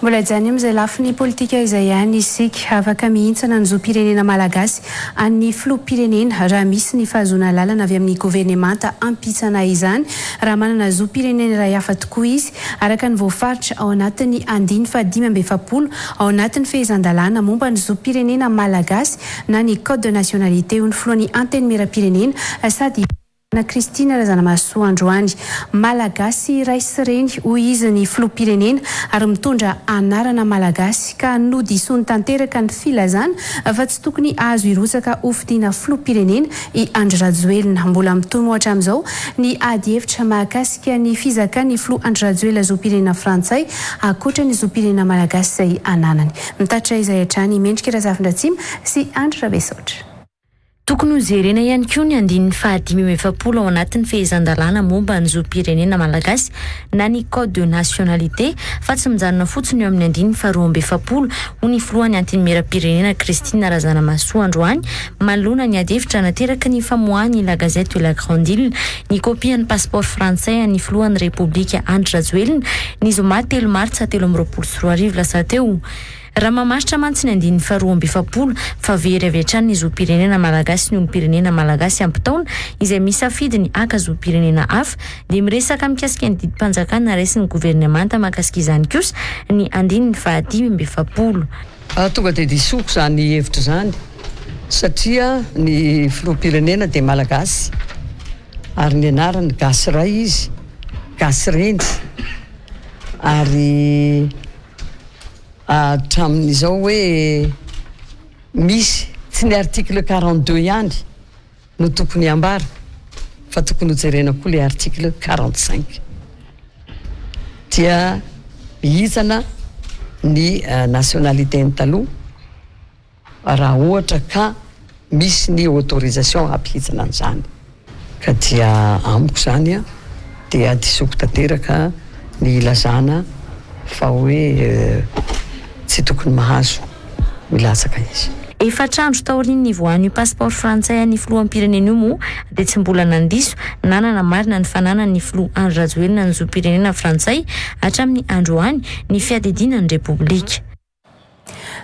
Mbola jany amin'izay lafiny politika izay ihany isika afaka mihintsana ny zoam-pirenena malagasy any filoham-pirenena raha misy ny fahazona lalana avy amin'ny gouvernemanta ampitsana izany raha manana zoam-pirenena iray hafa tokoa izy araka ny voafaritra ao anatin'ny 570 ao anatin'ny fehezan-dalàna momba ny zoam-pirenena malagasy na ny code de nationalité ho ny filohan'ny anteny mera-pirenena sady na Kristina Razanamasoa Androany malagasy ray sy reny hoy izy ny filoham-pirenena ary mitondra anarana malagasy ka nodisony tanteraka ny filazana fa tsy tokony azo irotsaka ho fidiana filoham-pirenena i Andry Rajoelina. Mbola mitono hatramin'izao ny ady hevitra mahakasika ny fizakany filoha Andry Rajoelina zoam-pirenena frantsay ankoatra ny zoam-pirenena malagasy izay ananany. Mitatra izay hatrany Mendrika Razafindratsima sy Andry Rabesotra. Tokony ho jerena ihany koa ny andininy 570 ao anatin'ny fehezan-dalàna momba ny zoam-pirenena malagasy na ny code de nationalité fa tsy mijanona fotsiny eo amin'ny andininy 270 ho ny filohan'ny anteny mera-pirenena Kristina Razanamasoa Androany manoloana ny ady hevitra nateraka ny famoahany La Gazette de la Grande Île ny kopian'ny passeport frantsay ny filohan'ny Republika Andry Rajoelina ny zoma 3 martsa 2024 lasa teo. Raha mamaritra mantsy ny andininy 270 fa very avy hatrany ny zoam-pirenena malagasy ny olo-pirenena malagasy ampitaona izay misafidy ny aka zoam-pirenena hafa dia miresaka mikasika ny didim-panjakana raisin'ny gouvernemanta mahakasika izany kosa ny andininy 570. Tonga dia disoko zany hevitra zany satria ny filoham-pirenena dia malagasy ary ny anarany gasy ray izy gasy rendy ary hatramin'izao hoe misy tsy ny article 42 ihany no tokony ambara fa tokony hojerena koa le article 45 dia mihitsana ny nationalité ny taloha raha ohatra ka misy ny autorisation hampihitsana an'izany ka dia amiko zany dia disoko tanteraka ny ilazana fa hoe tsy tokony mahazo milatsaka izy. Efatrandro taoriny voan'ny passeport frantsay ny filoham-pirenena io moa dia tsy mbola nandiso na nanamarina ny fananany filoha Andry Rajoelina ny zoam-pirenena frantsay hatramin'ny androany ny fiadidinan'ny Repoblika.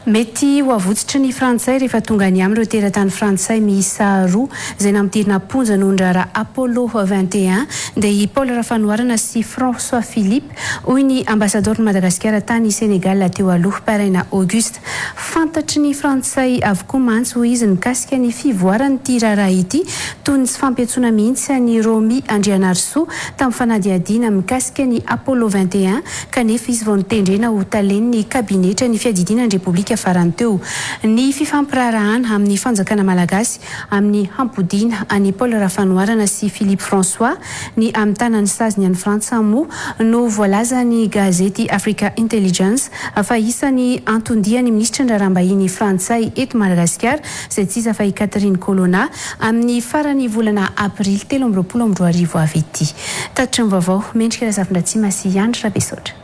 Mety ho avotsitra ny frantsay rehefa tonga ny amin'ireo teratany frantsay miisa 2 izay namtirina ponja nondrara Apollo 21 dia i Paul Rafanoarana sy François Philippe hoy ny ambassadeur Madagasikara tany Sénégal teo aloha paraina Auguste. Fantatry ny frantsay avokoa mantsy hoy izy mikasika ny fivoaran'ity raharaha ity toy ny tsy fampiatsona mihitsy ny Romy Andrianarsoa tamin'ny fanadihadiana mikasika ny Apollo 21 kanefa izy vao nitendrena ho talen'ny kabinetra ny fiadidinan'ny Repoblika farany teo. Ny fifampirarahana amin'ny fanjakana malagasy amin'ny hampodiana any Paul Rafanoarana sy Philippe François ny amin'ny tanany saziny any Frantsa moa no voalaza ny gazety Africa Intelligence fa isan'ny antondiany ministra ndrarambahiny frantsay eto Madagasikara izay tsy iza fa i Catherine Colonna amin'ny farany volana aprily 2024 avy ity. Tatry ny vaovao Mendrika Razafindratsima sy Andry Rabesotra.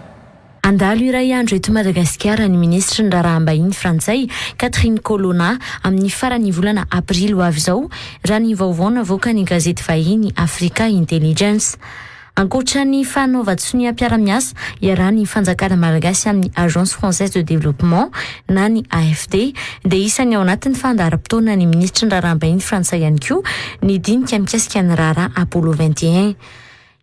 Andalo iray andro eto Madagasikara ny ministra ndrarahambahiny frantsay Catherine Colonna amin'ny farany volana aprily ho avy izao raha ny vaovao navoaka ny gazety vahiny Africa Intelligence. Ankoatra ny fanaova-tsony ampiara-miasa iarahan'ny fanjakana malagasy amin'ny Agence Française de Développement na ny AFD dia isany ao anatin'ny fandaharam-potoana ny ministra ndrarahambahiny frantsay ihany koa ny dinika mikasika ny raharaha Apollo 21.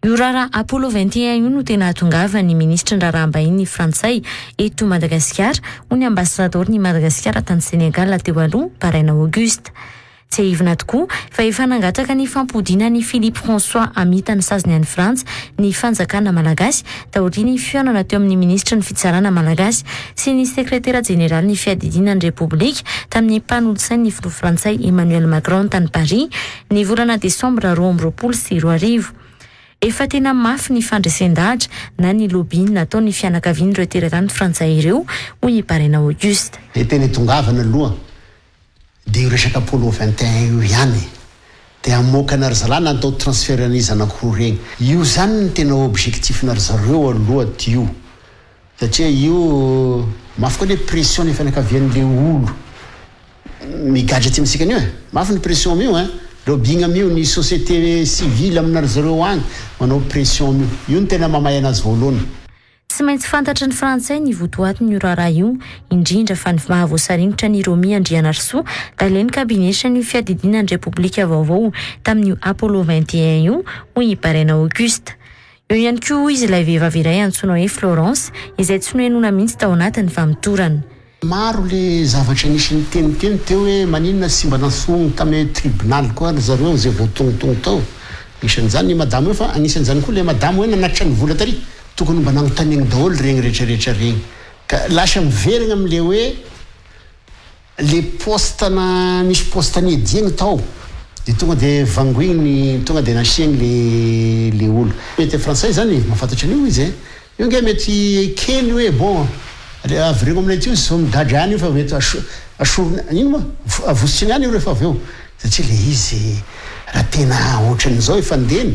Io raharaha Apollo 21 io no tena hatongava ny ministra ndrarahambahiny frantsay eto Madagasikara ho ny ambassadeur ny Madagasikara tany Sénégal teo aloha paraina Auguste. Tsy ahivina tokoa fa efa nangataka ny fampodiana ny Philippe François amitan'ny saziny any Frantsa ny fanjakana malagasy taoriany fihaonana teo amin'ny ministra ny fitsarana malagasy sy ny sekretera jeneraly ny fiadidinan'ny Repoblika tamin'ny mpanolosainy ny filoha frantsay Emmanuel Macron tany Paris ny volana Desambra 2024. efa tena mafy ny fandraisan-dahatra na ny lobby nataony fianakavian'ireo teratany frantsay ireo hoy Parena Auguste. Le teny tongavana aloha dia io resaka polo 21 io ihany dia amoakana ry zalana natao transfert-nizy anankiroa regny. Io zany ny tena objectif-na ry zareo aloha dio satria io mafy koa le pression ny fianakavian'le olo migadra ty amintsika an'io mafy ny pression amio lobbying amio ny société civile aminary zareo agny manao pression amio io ny tena mamay anazy voalohany. Tsy maintsy fantatra ny frantsay ny votoatin' io raharaha io indrindra fa ny mahavoasaringotra ny Romi Andrianarsoa daleny kabinetra ny fiadidinan'ny Repoblika vaovao tamin'io Apollo 21 io hoy Parena Auguste. Eo ihany koa izy ilay vehivavy iray antsoina hoe Florence izay tsy noenona mihitsy tao anatiny fa mitorana. Maro le zavatra nisy ny teniteny teo hoe maninona sy mba nansogny tamin'ny tribunal koa zareo zay voatongotongo tao. Isan'izany ny madamo io fa anisan'izany koa le madamo hoe nanatitra ny vola tary tokony mba nanontaniagny daholo regny rehetrarehetra regny ka lasa miverigna amin'le hoe le postana misy postany ediagny tao dia tonga dia vangoigny tonga dia nasiagny le olo. Mety frantsay zany mahafantatra an'io izy io nge mety kely hoe bon avy regny aminay ty so midadra any io fa mety asorona ino ma avositsiny any io rehefa avy eo satria le izy raha tena ohatran'izao ifandeny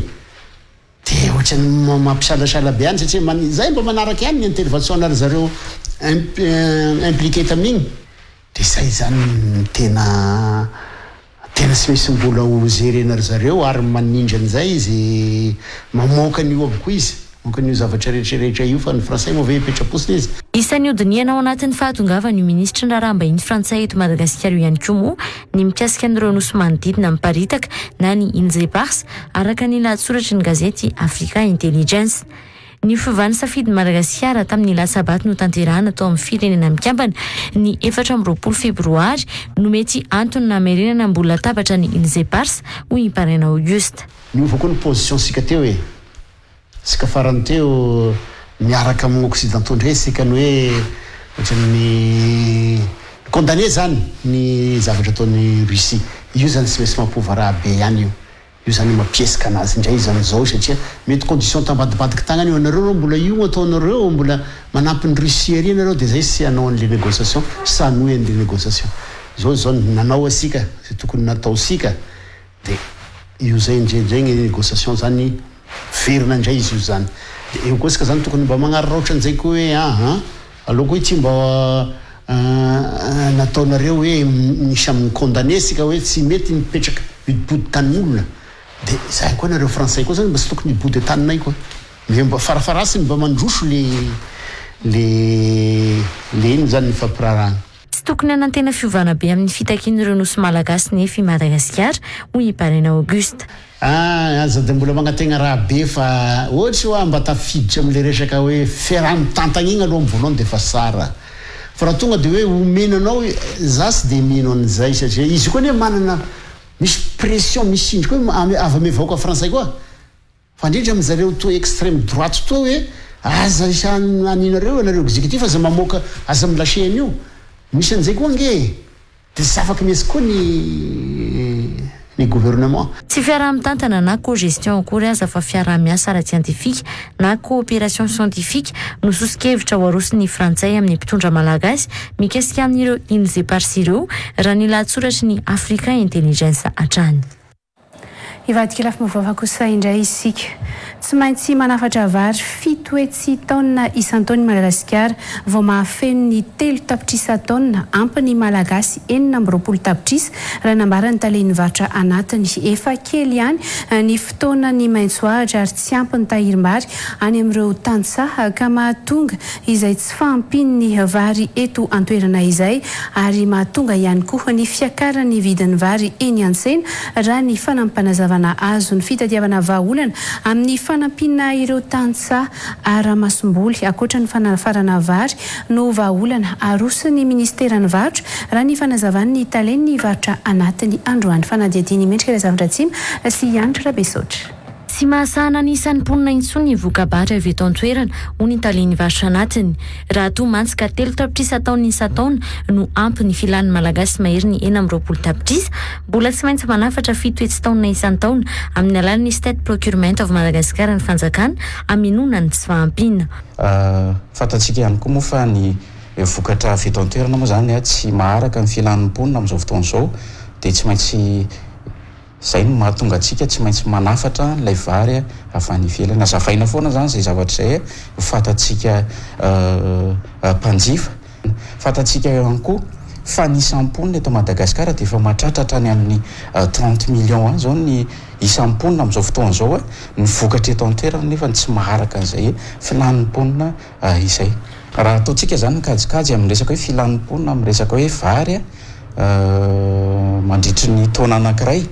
dia ohatrany mampisalasala be any satria zay mba manaraka ihany ny intervention ary zareo impliqué tamin'igny dia zay zany tena sy misy mbola ho zerenary zareo ary manindra an'izay izy mamoaka an'io aby koa izy mokan'io zavatra rehetrarehetra io fa ny frantsay moa ve hipetraposina izy. Isan'ny odiniana ao anatin'ny fahatongavany ministra ny raharaha-mbahiny frantsay eto Madagasikara io ihany koa moa ny mikasika an'ireo nosy manodidina miparitaka na ny Inzepars araka ny lahatsoratra ny gazety Africa Intelligence. Ny fiovan'ny safidy Madagasikara tamin'ny lasabaty no tanterahana tao amin'ny firenena mikambana ny 24 febroary no mety antony namerenana mbola tabatra ny Inzepars hoy Parena Auguste. Niova koa ny position sika teo sika farany teo miaraka amin'ny occidentaux ndray sika ny hoe ohatran'ny condamné zany ny zavatra ataon'ny Russie io zany tsy maintsy mampiova raha be ihany io zany mampiesika anazy indray zany zao satria mety condition tambadibadiky tagnany io anareo mbola io ataonareo mbola manampy ny Russie ary anareo dia zay sy hanao an'le négociation sanoy an'le négociation zao nanao asika zay tokony natao sika dia io zay indrindray ny négociation zany verina indray izy io zany dia eo koa sika zany tokony mba magnararaotra an'izay koa hoe aloha koa ity mba nataonareo hoe misy amin'ny condamné sika hoe tsy mety mipetraka midibody tanin'olona dia zay koa nareo frantsay koa zany mba tsy tokony mibody taninay koa mba farafarasiny mba mandroso le ino zany ny fampirarahana. Tsy tokony hanantena fiovana be amin'ny fitakian'ireo nosy malagasy nefa i Madagasikara hoy Parena Auguste. Aza dia mbola magnategna raha be fa ohatra hoe mba tafiditra amin'le resaka hoe ferano tantagna igny aloha am'voalohany dia fa tsara fa raha tonga dia hoe omenanao za sy dia mino an'izay satria izy koa ne manana misy pression misy indry koa avy ame vahoaka frantsay koa fa indrindra amin'zareo to extrême droite toa hoe aza aninareo anareo exécutif aza mamoaka aza milashe an'io misy an'izay koa nge dia sy afaky misy koa ny gouvernement. Tsy fiaraha-mitantana na co-gestion akory aza fa fiaraha-miasa ara-tsientifika na coopération scientifique no sosikevitra ho arosiny frantsay amin'ny mpitondra malagasy mikasika amin'ireo Inzepars ireo raha ny lahatsoratra ny Africa Intelligence hatrany. Ivadika lafy mavava kosa indray isika tsy maintsy manafatra vary 7 taona isan-taona Madagasikara vao mahafeno ny 3 tapitrisa taona ampiny malagasy 20 tapitrisa raha nambarany taleny vatra anatiny efa kely ihany ny fotoana ny maitso ahatra ary tsy ampiny tahirim-bary any amin'ireo tantsaha ka mahatonga izay tsy fahampiny ny vary eto antoerana izay ary mahatonga ihany koa ny fiakarany vidin'ny vary eny an-tsena raha ny fanampanazavana azo ny fitadiavana vahaolana amin'ny fanampina ireo tantsaha ara-masomboly akoatra ny fanafarana vary no vahaolana arosiny ministerany varotra raha ny fanazavany taleny vatra anatiny androany fanadiadiny mendrika ilay zavatra tsima sy Andra Besotra. tsy mahasahana anisan'ny mponina intsony vokabary avy eto an-toerana ho ny taliany varotra anatiny raha toa mantsika 3 tapitrisa taona isan-taona no ampy ny filan'ny malagasy mahery ny 20 tapitrisa mbola tsy maintsy manafatra 7 taona isan-taona amin'ny alalan'ny State Procurement of Madagascar ny fanjakana aminona ny tsy fahampiana. Fatatsika ihany koa moa fa ny vokatra avy eto an-toerana moa zany tsy maharaka ny filan'ny mponina amin'izao fotoana izao dia tsy maintsy zay no mahatonga atsika tsy maintsy manafatra ilay vary avy any ivelany. Azavaina foana zany zay zavatra zay fatatsika mpanjifa. Fatatsika ihany koa fa ny isam-ponina eto Madagasikara dia efa mahatratratra any amin'ny 30 millions zao ny isam-ponina amin'izao fotoana izao ny vokatra eto an-toerana nefa tsy maharaka an'izay filan'ny mponina izay. Raha ataontsika zany mikajikajy amin'ny resaka hoe filan'ny mponina amin'ny resaka hoe vary mandritry ny taona anankiray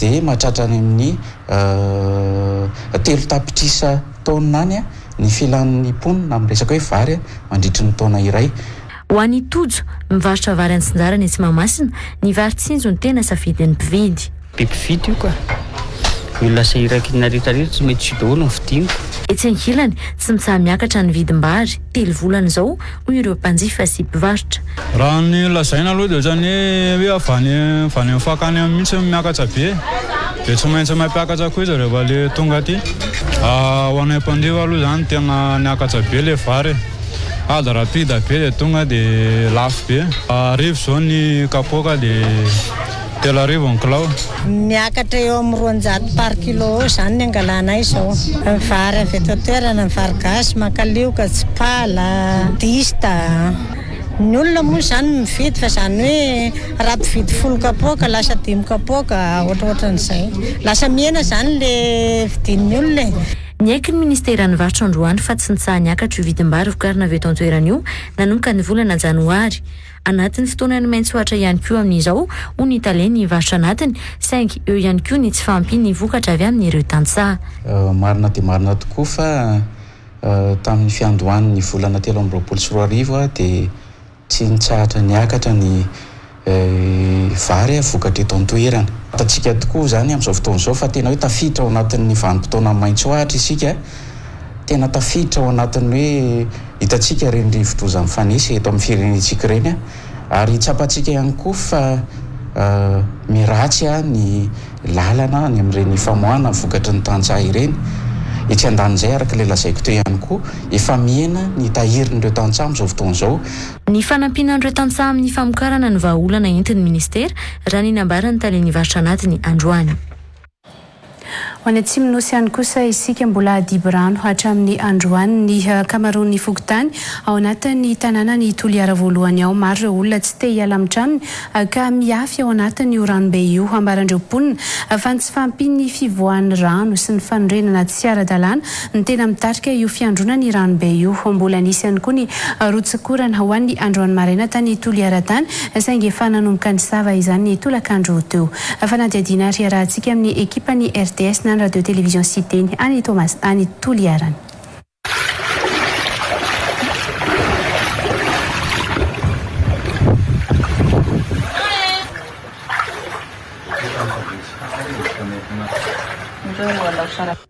dia mahatratra any amin'ny 3 tapitrisa taona any ny filan'ny mponina amin'ny resaka hoe vary mandritry ny taona iray. Ho an'ny tojo mivarotra vary an-tsinjara ny Tsimamasina ny vary tsinjo ny tena safidin'ny mpividy. Be mpividy io ka olona lasa irakina rehetrarehetra tsy mety sy daholo ny vidiniko. Etsy ankilany tsy mitsaha miakatra ny vidim-bary 3 volana izao hoy ireo mpanjifa sy mpivarotra. Raha ny lazaina aloha dia zany hoe avany fakany mihitsy miakatra be dia tsy maintsy mampiakatra koa izy rehefa le tonga aty. Ho anay mpanjifa aloha zany tena niakatra be le vary ada rapida be dia tonga dia lafo be. Arivo zao ny kapoaka dia 3 ny kilao. Miakatra eo amin'ny 200 par kilo zany ny angalanay izao. Vary avy eto an-toerana ny vary gasy, makalioka, tsipala, dista. Ny olona moa zany mividy fa zany hoe raha mpividy 10 kapoaka lasa 10 kapoaka ohatrohatran'izay. Lasa miena zany le vidin'ny olona. Ny aiky ny ministera ny varotra Androany fa tsy nitsaha niakatra io vidim-bary vokarina avy eto an-toerana io nanomboka ny volana janoary. Anatin'ny fotoana ny maintso ohatra ihany koa amin'izao ho ny Italia ny varotra anatiny saingy eo ihany koa ny tsy fahampiany vokatra avy amin'ireo tantsaha. Marina dia marina tokoa fa tamin'ny fiandohan'ny volana 2024 dia tsy nitsahatra niakatra ny vary vokatra eto an-toerana. Fatatsika tokoa zany amin'izao fotoana izao fa tena hoe tafiditra ao anatin'ny vanim-potoana maintso ohatra isika tena tafiditra ao anatin'ny hoe hitatsika ireny rivo-doza mifanesy eto amin'ny firenentsika ireny ary tsapantsika ihany koa fa miratsy ny lalana ny amin'ireny famoahana vokatry ny tantsaha ireny. Etsy andanin'izay araka ilay lazaiko teo ihany koa efa miena ny tahirin'ireo tantsaha amin'izao fotoana izao. Ny fanampianan'ireo tantsaha amin'ny famokarana ny vahaolana entin'ny ministera raha ny nambarany taliany varotra anatiny Androany. Ho any atsimo nosy ihany kosa isika mbola adiby rano hatramin'ny Androany ny Kamaron'ny Fokotany ao anatin'ny tanàna ny Toliara voalohany ao maro ireo olona tsy te hiala amin'ny tranony ka miafy ao anatin'ny io ranobe io ambarandreo mponina fa ny tsy fahampiany fivoahan'ny rano sy ny fanondrenana tsy ara-dalàna ny tena mitarika io fiandronany ranobe io. Mbola nisy ihany koa ny rotsakorana ho an'ny Androany maraina tany Toliara tany saingy efa nanomboka ny sava izany ny tolakandro teo. Fanadiadiana ary arahantsika amin'ny ekipa ny RTS na radio télévision Cité Annie Thomas Annie Toliaran.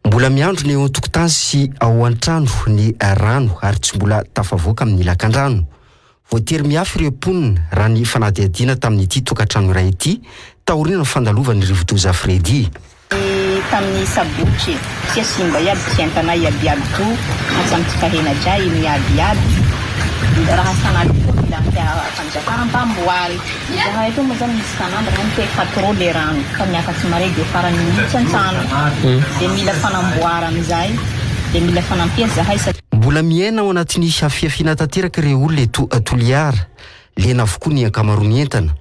Mbola miandro ny tokotany sy ao an-trano ny rano ary tsy mbola tafavoaka amin'ny lakan-drano. Voatery miafy ireo mponina raha ny fanadiadiana tamin'ity tokantrano iray ity taoriana ny fandalovan'ny rivo-doza Fredy. Tamin'ny sabotry tsy simba iaby tsy entana iabiaby to atsamitsy kahena dray miabiaby raha sanady koa mila fanjakana mpamboary raha eto moa zany misy sanandro rano hoe fatro le rano fa miakatsy mare dia farany mihitsy an-trano dia mila fanamboara amin'izay dia mila fanampiana zahay mbola miaina ao anatin'ny fiafiana tanteraka ireo olona eto Toliara lena avokoa ny ankamaroany entana.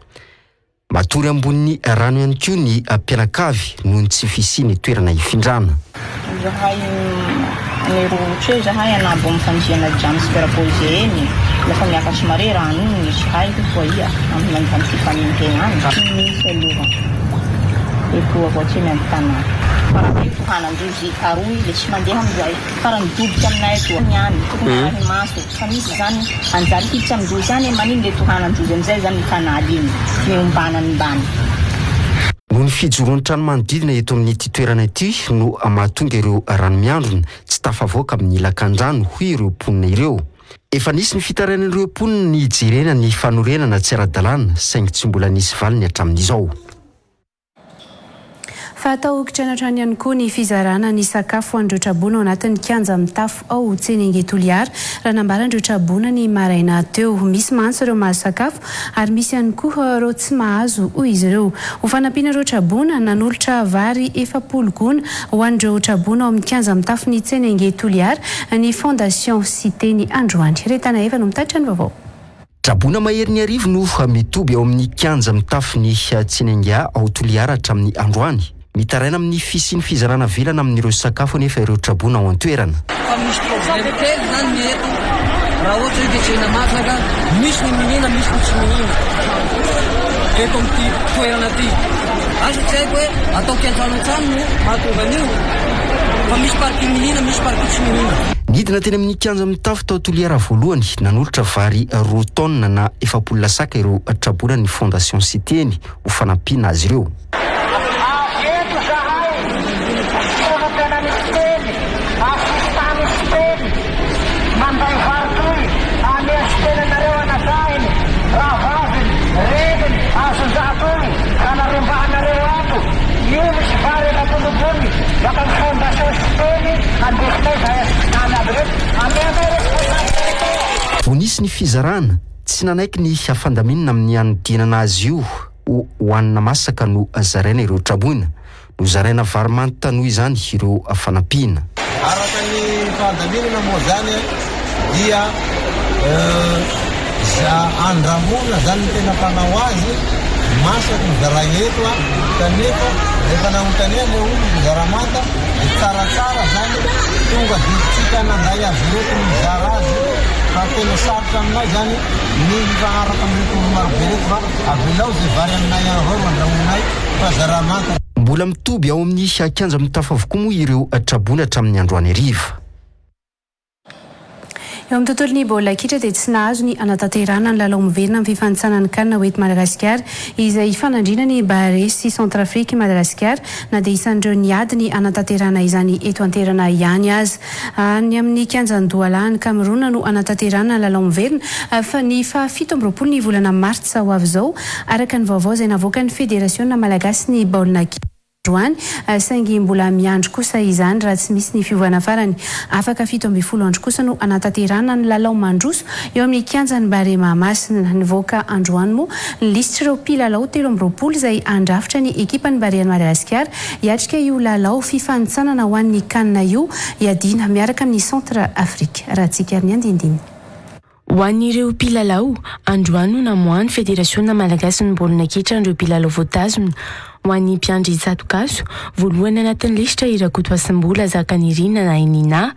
Matory ambony rano ihany koa ny mpianakavy noho ny tsy fisiany toerana hifindrana. Zahay nirohitra zahay anambo amin'ny fandriana James Perapose eny lafa miakatry mare rano ny zahay koa ia amin'ny manifanifanintena any misy aloha eto avoatriny amin'ny tanàna farany tohanandrozy aroy le tsy mandeha amin'izay farany doboka aminay eto niany tokony maso fa misy zany anjary hiditra amin'izay zany manino le tohanandrozy amin'izay zany ny kanaly iny ny ombanany mbany. noho ny fijoroan'ny trano manodidina eto amin'ity toerana ity no mahatonga ireo ranomiandrony tsy tafavoaka amin'ny lakan-drano hoy ireo mponina ireo. Efa nisy ny fitarainan'ireo mponina ny jerena ny fanorenana tsy ara-dalàna saingy tsy mbola nisy valiny hatramin'izao. Fa atao kitranatra ihany koa ny fizarana ny sakafo andreo Trabona ao anatin'ny kianja mitafo ao Tsenenge Toliara raha nambarandreo Trabona ny maraina teo. Misy manso ireo mahazo sakafo ary misy ihany koa ireo tsy mahazo hoy izy ireo. Ho fanampiana ireo Trabona nanolotra vary 700 gona ho andreo Trabona ao amin'ny kianja mitafo ny Tsenenge Toliara ny Fondation Cité ny Androany. Retana Eva no mitatitra ny vaovao. Trabona mahery ny arivo no mitoby ao amin'ny kianja mitafo ny Tsenenge ao Toliara hatramin'ny Androany. Mitaraina amin'ny fisiany fizarana vilana amin'ireo sakafo nefa ireo Trabona ao an-toerana. Fa misy problème kely zany ny eto. Raha ohatra hoe ketrehina masaka, misy ny minina, misy ny tsy minina. Eto amin'ity toerana ity. Asa tsy haiko hoe atao kiantrano no mahatonga an'io. Fa misy party minina, misy party tsy minina. Nidina teny amin'ny kianja mitafo tao Toliara voalohany nanolotra vary 2 tonnes na 700 lasaka ireo Trabona ny Fondation Cité ho fanampiana azy ireo. Vonisy ny fizarana tsy nanaiky ny fandaminana amin'ny anodinana azy io hoanina masaka no zaraina ireo Trabona no zaraina vary manta noho izany ireo fanampiana. Araka ny fandaminana moa zany dia andramona zany tena panao azy masaka mizaraina eto kanefa rehefa namontania le olo mizaramanta di tsaratsara zany tonga ditsika nanday azy reto mizara azy fa tena sarotra aminay zany ny mifagnaraka amin'ny olo marobe reto fa avelao zay vary aminay avao andramonay fa zaramanta. Mbola mitoby ao amin'ny kianja mitafo avokoa moa ireo Trabona hatramin'ny Androany hariva. Eo amin'ny tontolon'ny baolina kitra dia tsy nahazo ny anatanterahana ny lalao miverina amin'ny fifanitsanana ny kanina hoeto Madagasikara izay fanandrina ny Bahare sy Centrafrique Madagasikara na dia isan'ireo niady ny anatanterahana izany eto an-toerana ihany azy. Ny amin'ny kianjan-Douala ny Cameroun no anatanterahana ny lalao miverina fa ny 17 ny volana Martsa ho avy izao araka ny vaovao izay navoaka ny Fédération Malagasy ny baolina kitra saingy mbola miandro kosa izany raha tsy misy ny fiovana farany. Afaka 17 andro kosa no anatanterahana ny lalao mandroso eo amin'ny kianjan'ny Bahare Mahamasina. Nivoaka androany moa ny lisitra ireo mpilalao 20 izay andrafitra ny ekipa ny Bahare Madagasikara hiatrika io lalao fifanitsanana ho an'ny kanina io iadina miaraka amin'ny Centre Afrique. Raha tsika ny andindiny. Ho an'ireo mpilalao androany no namoahany Fédération Malagasy ny baolina kitra ireo mpilalao voatazona. Ho an'ny mpiandry Tsatokaso voalohany anatin'ny lisitra Irakoto Asimbola Zakanirina na Inina,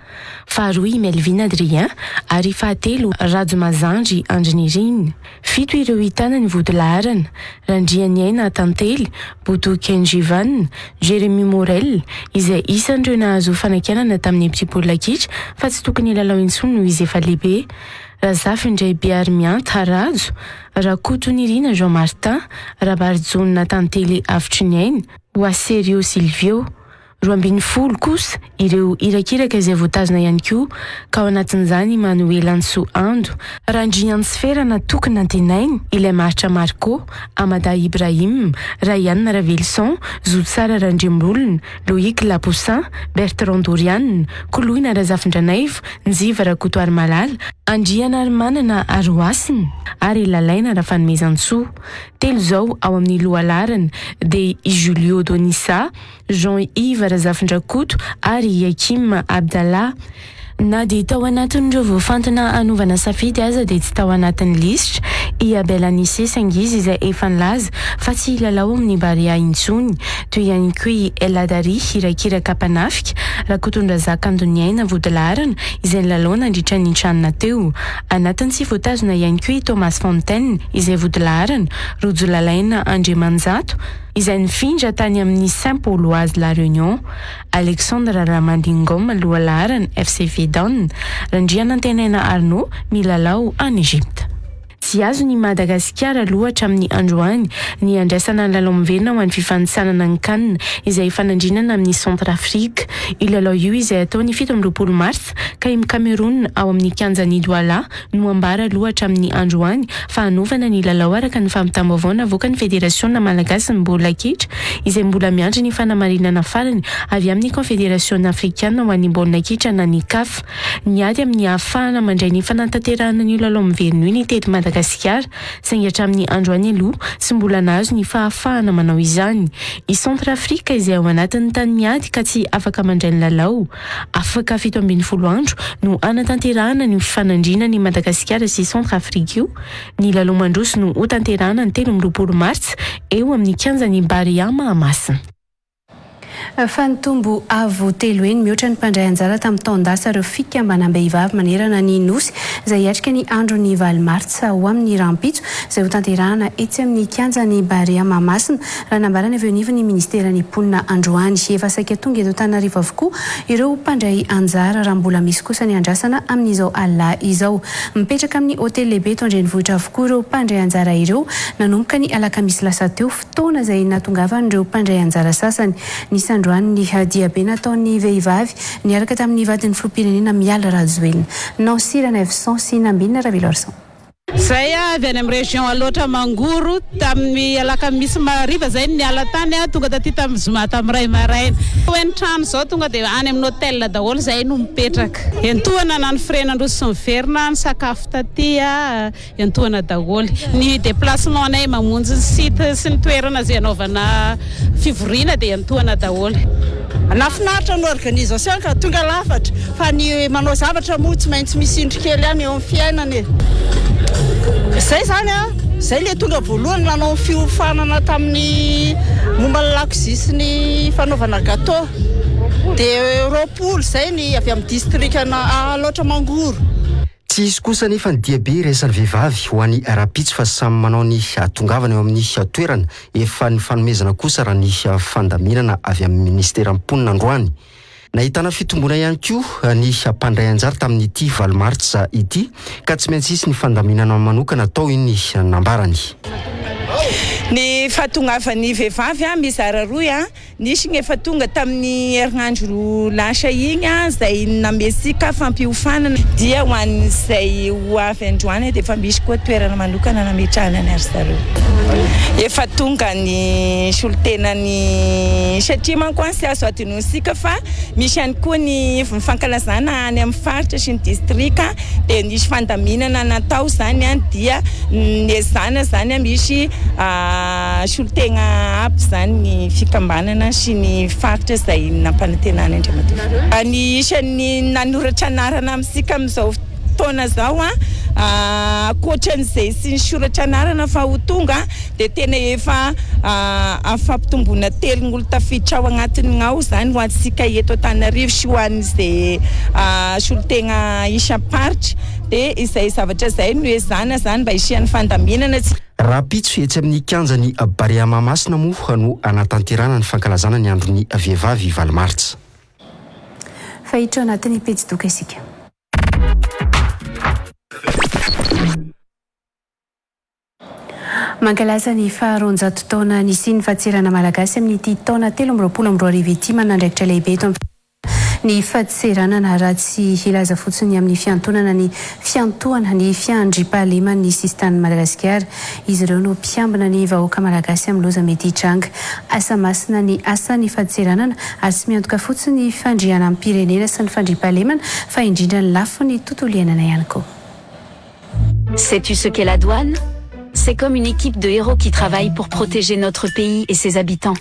faharoa Melvin Adrien ary fahatelo Rajo Mazandry Andrinirina. 7 ireo hitana ny Vodilaharana, Randrianiaina Tantely, Boto Kenjivan, Jérémy Morel izay isan'ireo nahazo fanakianana tamin'ny petit baolina kitra fa tsy tokony lalao intsony noho izy efa lehibe. Razafy indray Biarmianta Harajo, Rakoto Nirina Jean Martin, Rabarjona Tantely Avitriniaina, Oaserio Silvio. 12 kosa ireo irakiraka izay voatazona ihany koa ka ao anatin'izany Manuel Anso Ando, Randrian Sfera natokana antenainy, ilay Martra Marco, Amada Ibrahim, Ryan Ravelson, Zotsara Randrimbolona, Loïc Lapoussin, Bertrand Dorian, Koloina Razafindranaivo, Nziva Rakoto Armalala, Andriana Armanana Aroasina ary Lalaina Rafanomezantsoa. 3 zao ao amin'ny lohalarana dia Julio Donissa, Jean-Yves Razafindrakoto ary Yakim Abdallah. Na dia tao anatin'ireo voafantina anovana safidy aza dia tsy tao anatin'ny lisitra Iabel Anissé Sangizy izay efa nilaza fa tsy lalao amin'ny Barea intsony, toy ihany koa Eladari Hirakiraka Panafika, Rakotondrazaka Andoniaina Vodilarana izay nilalao nandritra ny tranona teo. Anatin'ny tsy voatazona ihany koa Thomas Fontaine izay Vodilarana, Rojo Lalaina Andriamanjato izay nifindra tany amin'ny Saint-Pauloise La Réunion, Alexandre Ramandingom Lohalarana FC Vedon, Randriana Antenaina Arnaud milalao any Egypte. tsy azo ny Madagasikara loatra amin'ny androany ny andraisana ny lalao miverina ho an'ny fifanitsanana ny kanina izay fanandrinana amin'ny Centrafrika. Io lalao io izay atao ny 17 mars ka i Cameroun ao amin'ny kianjan'ny Douala no ambara loatra amin'ny androany fa hanovana ny lalao araka ny fampitam-baovao avoaka ny Federasiona Malagasy ny baolina kitra izay mbola miandry ny fanamarinana farany avy amin'ny Confédération africaine ho an'ny baolina kitra na ny CAF. Niady amin'ny ahafahana mandray ny fanantanterahana ny lalao miverina io ny teto Madagasikara saingy hatramin'ny androany aloha tsy mbola nahazo ny fahafahana manao izany. I Centrafrika izay ao anatin'ny tany miady ka tsy afaka mandray ny lalao. Afaka 17 andro no anatanterahana ny fifanandrina ny Madagasikara sy Centrafrika io. Ny lalao mandroso no hotanterahana ny 13 mars eo amin'ny kianjan'ny Baria Mahamasina. Fanitombo avo telo eny mihoatra ny mpandray anjara tamin'ny taondasa ireo fikambanam-behivavy manerana ny nosy izay hiatrika ny andro ny 20 martsa ho amin'ny rampitso izay ho tanterahana etsy amin'ny kianjan'ny Baria Mahamasina raha nambarana avy eo anivon'ny ny ministeran'ny mponina androany. Efa saika tonga eto Antananarivo avokoa ireo mpandray anjara raha mbola misy kosa ny andrasana amin'izao alina izao. Mipetraka amin'ny hôtely lehibe eto Andrenivohitra avokoa ireo mpandray anjara ireo nanomboka ny alakamisy lasa teo fotoana izay natongavan'ireo mpandray anjara sasany. Androany ny diabe nataon'ny vehivavy niaraka tamin'ny vadin'ny filoham-pirenena Miala Rajoelina. Nancy Ranevson sy Nambina Ravilorson. Zay avy any amin'ny région aloatra Mangoro tamin'ny alakamisy mariva zay niala tany tonga taty tamin'ny zoma tamin'ny ray maraina. Hoe trano zao tonga dia any amin'ny hôtel daholo zay no mipetraka. Entohana na ny frenandroso sy miverina ny sakafo taty entohana daholo. Ny déplacement anay mamonjy site sy ny toerana zay anaovana fivoriana dia entohana daholo. Nafinaritra ny organisation ka tonga lafatra fa ny manao zavatra moa tsy maintsy misy indrikely any eo amin'ny fiainany. Zay zany zay le tonga voalohany nanao fiofanana tamin'ny momba lakozia sy ny fanaovana gâteau dia roapolo zay ny avy amin'ny district aloatra Mangoro. Tsy izy kosa nefa ny diabe resan'ny vehivavy ho an'ny rapitso fa samy manao ny tongavana eo amin'ny toerana efa ny fanomezana kosa raha ny fandaminana avy amin'ny ministera mponina androany. Nahitana fitombona ihany koa ny mpandray anjara tamin'ity 20 martsa ity ka tsy maintsy isy ny fandaminana manokana atao iny nambarany. Ny fahatongavan'ny vehivavy mizara roa nisy ny efa tonga tamin'ny herinandro lasa igny zay namesika fampiofanana dia ho an'izay ho avy androany dia efa misy koa toerana manokana nametrahana ny ary zareo. Efa tonga ny solotenany satria manko sy azo adinoisika fa misy ihany koa ny fankalazana any amin'ny faritra sy ny distrika dia nisy fandaminana natao zany dia nezana zany misy solotena aby zany ny fikambanana sy ny faritra izay nampanantenana Andriamatoa. Ny isan'ny nanoratra anarana amintsika amin'izao fotoana zao ankoatran'izay sy ny soratra anarana fa ho tonga dia tena efa afampitomboana telon'olo tafiditra ao agnatiny ao zany ho antsika eto Antananarivo sy ho an'izay solotena isa-paritra dia izay zavatra izay no ezana zany mba isian'ny fandaminana. Rapitso etsy amin'ny kianjan'ny Baria Mahamasina moa no anatanterana ny fankalazana ny andron'ny vehivavy 20 martsa. Fahitra anatin'ny pejy doka isika. Mankalaza ny faharoanjato taona nisian'ny fahatserana malagasy amin'ity taona 2024 ity manandraikitra lehibe eto ny fahatserana na raha tsy hilaza fotsiny amin'ny fiantonana ny fiantohana ny fiandriam-pahaleman'ny sistan'ny Madagasikara. Izy ireo no mpiambina ny vahoaka malagasy amin'ny loza mety hitranga. Asa masina ny asa ny fahatseranana ary tsy miantoka fotsiny ny fandriana amin'ny pirenena sy ny fandriam-pahalemana fa indrindra ny lafo ny tontolo iainana ihany koa. Sais-tu ce qu'est la douane? C'est comme une équipe de héros qui travaille pour protéger notre pays et ses habitants.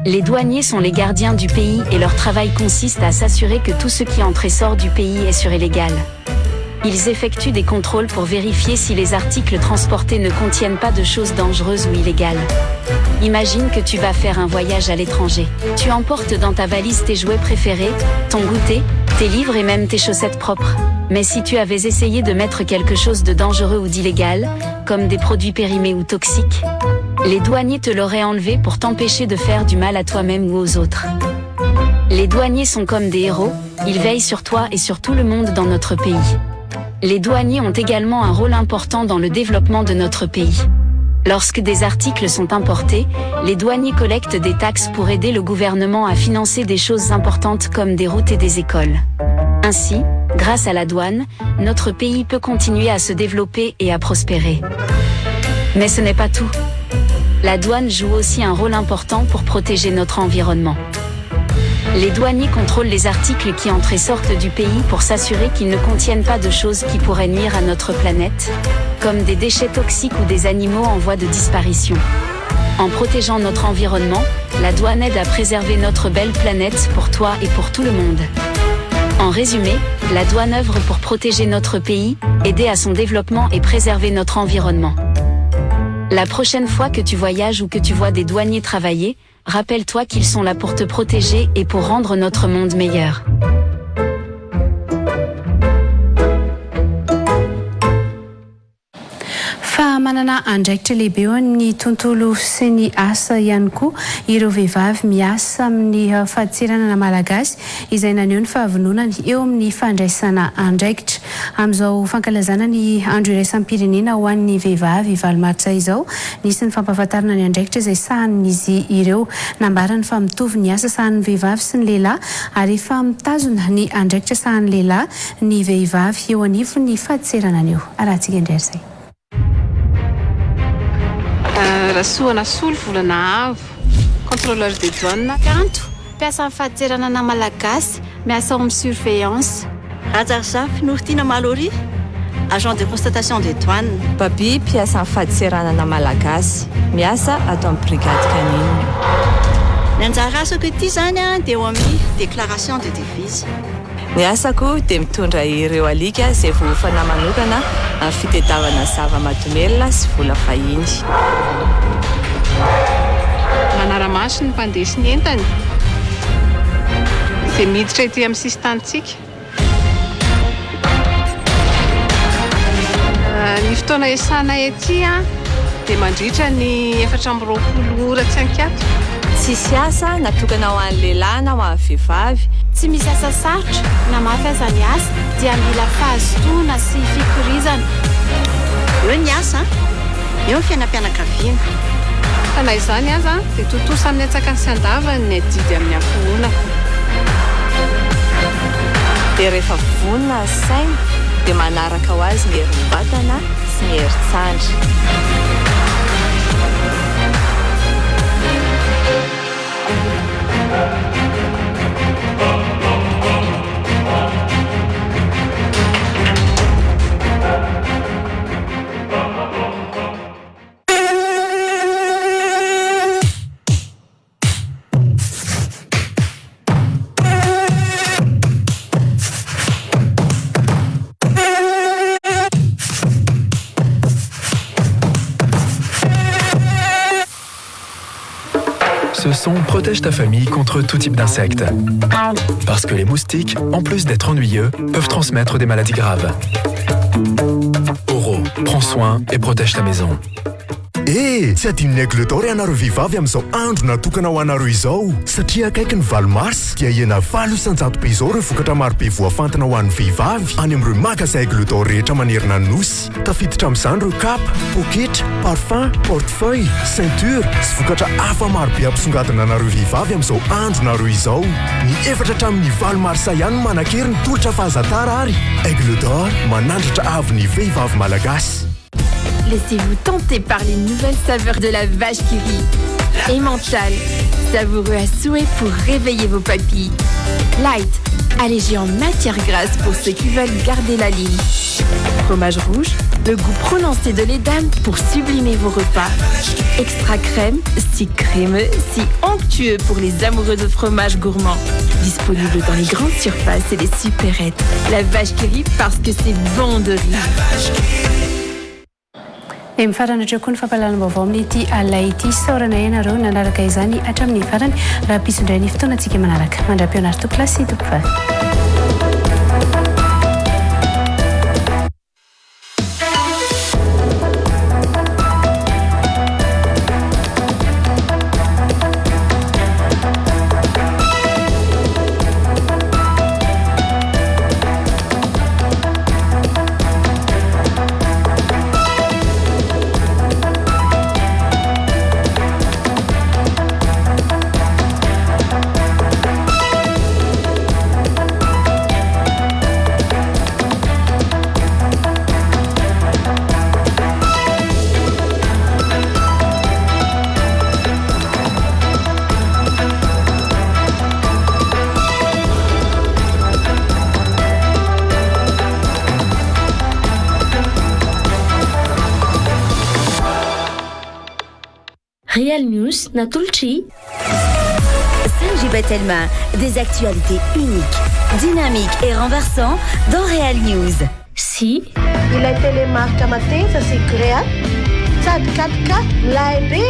Les douaniers sont les gardiens du pays et leur travail consiste à s'assurer que tout ce qui entre et sort du pays est sûr et légal. Ils effectuent des contrôles pour vérifier si les articles transportés ne contiennent pas de choses dangereuses ou illégales. Imagine que tu vas faire un voyage à l'étranger. Tu emportes dans ta valise tes jouets préférés, ton goûter, tes livres et même tes chaussettes propres. Mais si tu avais essayé de mettre quelque chose de dangereux ou d'illégal, comme des produits périmés ou toxiques, les douaniers te l'auraient enlevé pour t'empêcher de faire du mal à toi-même ou aux autres. Les douaniers sont comme des héros, ils veillent sur toi et sur tout le monde dans notre pays. Les douaniers ont également un rôle important dans le développement de notre pays. Lorsque des articles sont importés, les douaniers collectent des taxes pour aider le gouvernement à financer des choses importantes comme des routes et des écoles. Ainsi, grâce à la douane, notre pays peut continuer à se développer et à prospérer. Mais ce n'est pas tout. La douane joue aussi un rôle important pour protéger notre environnement. Les douaniers contrôlent les articles qui entrent et sortent du pays pour s'assurer qu'ils ne contiennent pas de choses qui pourraient nuire à notre planète, comme des déchets toxiques ou des animaux en voie de disparition. En protégeant notre environnement, la douane aide à préserver notre belle planète pour toi et pour tout le monde. En résumé, la douane œuvre pour protéger notre pays, aider à son développement et préserver notre environnement. La prochaine fois que tu voyages ou que tu vois des douaniers travailler, rappelle-toi qu'ils sont là pour te protéger et pour rendre notre monde meilleur. Fa manana andraikitra lehibe eo ny tontolo sy ny asa ihany koa ireo vehivavy miasa amin'ny fahaditsiranana malagasy izay naneho ny fahavononany eo amin'ny fandraisana andraikitra. Amin'izao fankalazana ny andro iraisam-pirenena ho an'ny vehivavy valomartsa izao, nisy ny fampahafantarana ny andraikitra izay sahanin'izy ireo, nambarany fa mitovy ny asa sahan'ny vehivavy sy ny lehilahy ary efa mitazona ny andraikitra sahan'ny lehilahy ny vehivavy eo anivo ny fahaditsiranana anio. Arahantsika indray izay. Rasoana Solo volana avo, contrôleur des douanes. Kanto, mpiasa amin'ny fahaditsiranana malagasy, miasa amin'ny surveillance. Rajarzafy Nourtina Malori, agent de constatation des douanes. Babi, mpiasa amin'ny fahaditsiranana malagasy, miasa ato amin'ny brigade canine. Ny anjara asako ity zany dia eo amin'ny déclaration de devise. Ny asako dia mitondra ireo alika izay voafana manokana amin'ny fitadiavana zava-mahadomelina sy vola fahiny. Manara-maso ny mpandesy ny entany izay miditra ety amin'ny sistantsika. Ny fotoana iasana ety dia mandritra ny 420 ora tsy ankiato. Tsisy asa natokana ho an'ny lehilahy na ho an'ny vehivavy. Tsy misy asa sarotra na mahafiaza ny asa dia mila fahazotoana sy fikorizana. Eo ny asa, eo ny fiainam-pianakaviana. Fa na izany aza dia totosa amin'ny atsaka ny sy andavany ny adidy amin'ny ankohona. Dia rehefa vonona saina dia manaraka ho azy ny herim-batana sy ny herin-tsandry. Ce son protège ta famille contre tout type d'insectes. Parce que les moustiques, en plus d'être ennuyeux, peuvent transmettre des maladies graves. Oro, prends soin et protège ta maison. Tsy adinony aglotaory ianareo vehivavy amin'izao andro natokana ho anareo izao satria akaiky ny valomars dia hena 700 izao ireo vokatra marobe voafantina ho an'ny vehivavy any amin'ireo magasin aglotaory rehetra manerana ny nosy. Tafiditra amin'izany ireo kapa, poketra, parfum, portefeuille, ceinture sy vokatra hafa marobe ampisongadina anareo vehivavy amin'izao andro nareo izao. Ny efatra hatramin'ny valomarsa ihany manan-kery ny tolotra fahazatara ary. Aglotaory manandratra avy ny vehivavy malagasy. Laissez-vous tenter par les nouvelles saveurs de la vache qui rit. Emmental, savoureux à souhait pour réveiller vos papilles. Light, allégé en matière grasse pour ceux qui veulent garder la ligne. Fromage rouge, le goût prononcé de l'édame pour sublimer vos repas. Extra crème, si crémeux, si onctueux pour les amoureux de fromage gourmand. Disponible dans les grandes surfaces et les supérettes. La vache qui rit parce que c'est bon de rire. Mifarana koa ny fampalalana vaovao amin'ny ity alay ity saorana ianareo nanaraka izany hatramin'ny farany raha mpisondray ny fotoanantsika manaraka mandra-pionary tokolasy tokofa. Real News Natulchi. Sergi Bettelma, des actualités uniques, dynamiques et renversantes dans Real News. Si ilay telemarika mateza sy créat sady 4K laibe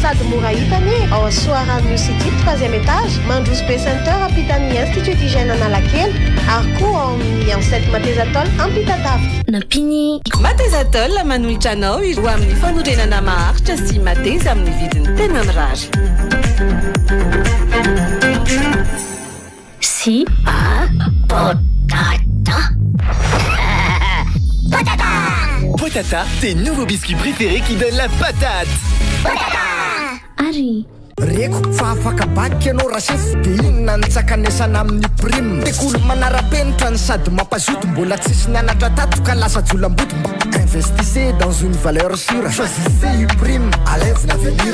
sady mora hitany ao Soarano Music 3e étage Mandroso Bay Center ampitany Institut d'hygiène Analakely ary koa ao amin'ny enceinte Matezatol ampitadavy nampiny Matezatol manolotra anao ho amin'ny fanorenana maharitra sy mateza amin'ny vidiny tena mirary. Si Potata, tes nouveaux biscuits préférés qui donnent la patate. Ari Reko fa afaka baky anao rasefo de inona ny tsakanesana amin'ny prime tekolo manara-penitra ny sady mampazoto mbola tsisy nianatra tato ka lasa jolam-boto investissez dans une valeur sûre choisissez prime à l'avenir.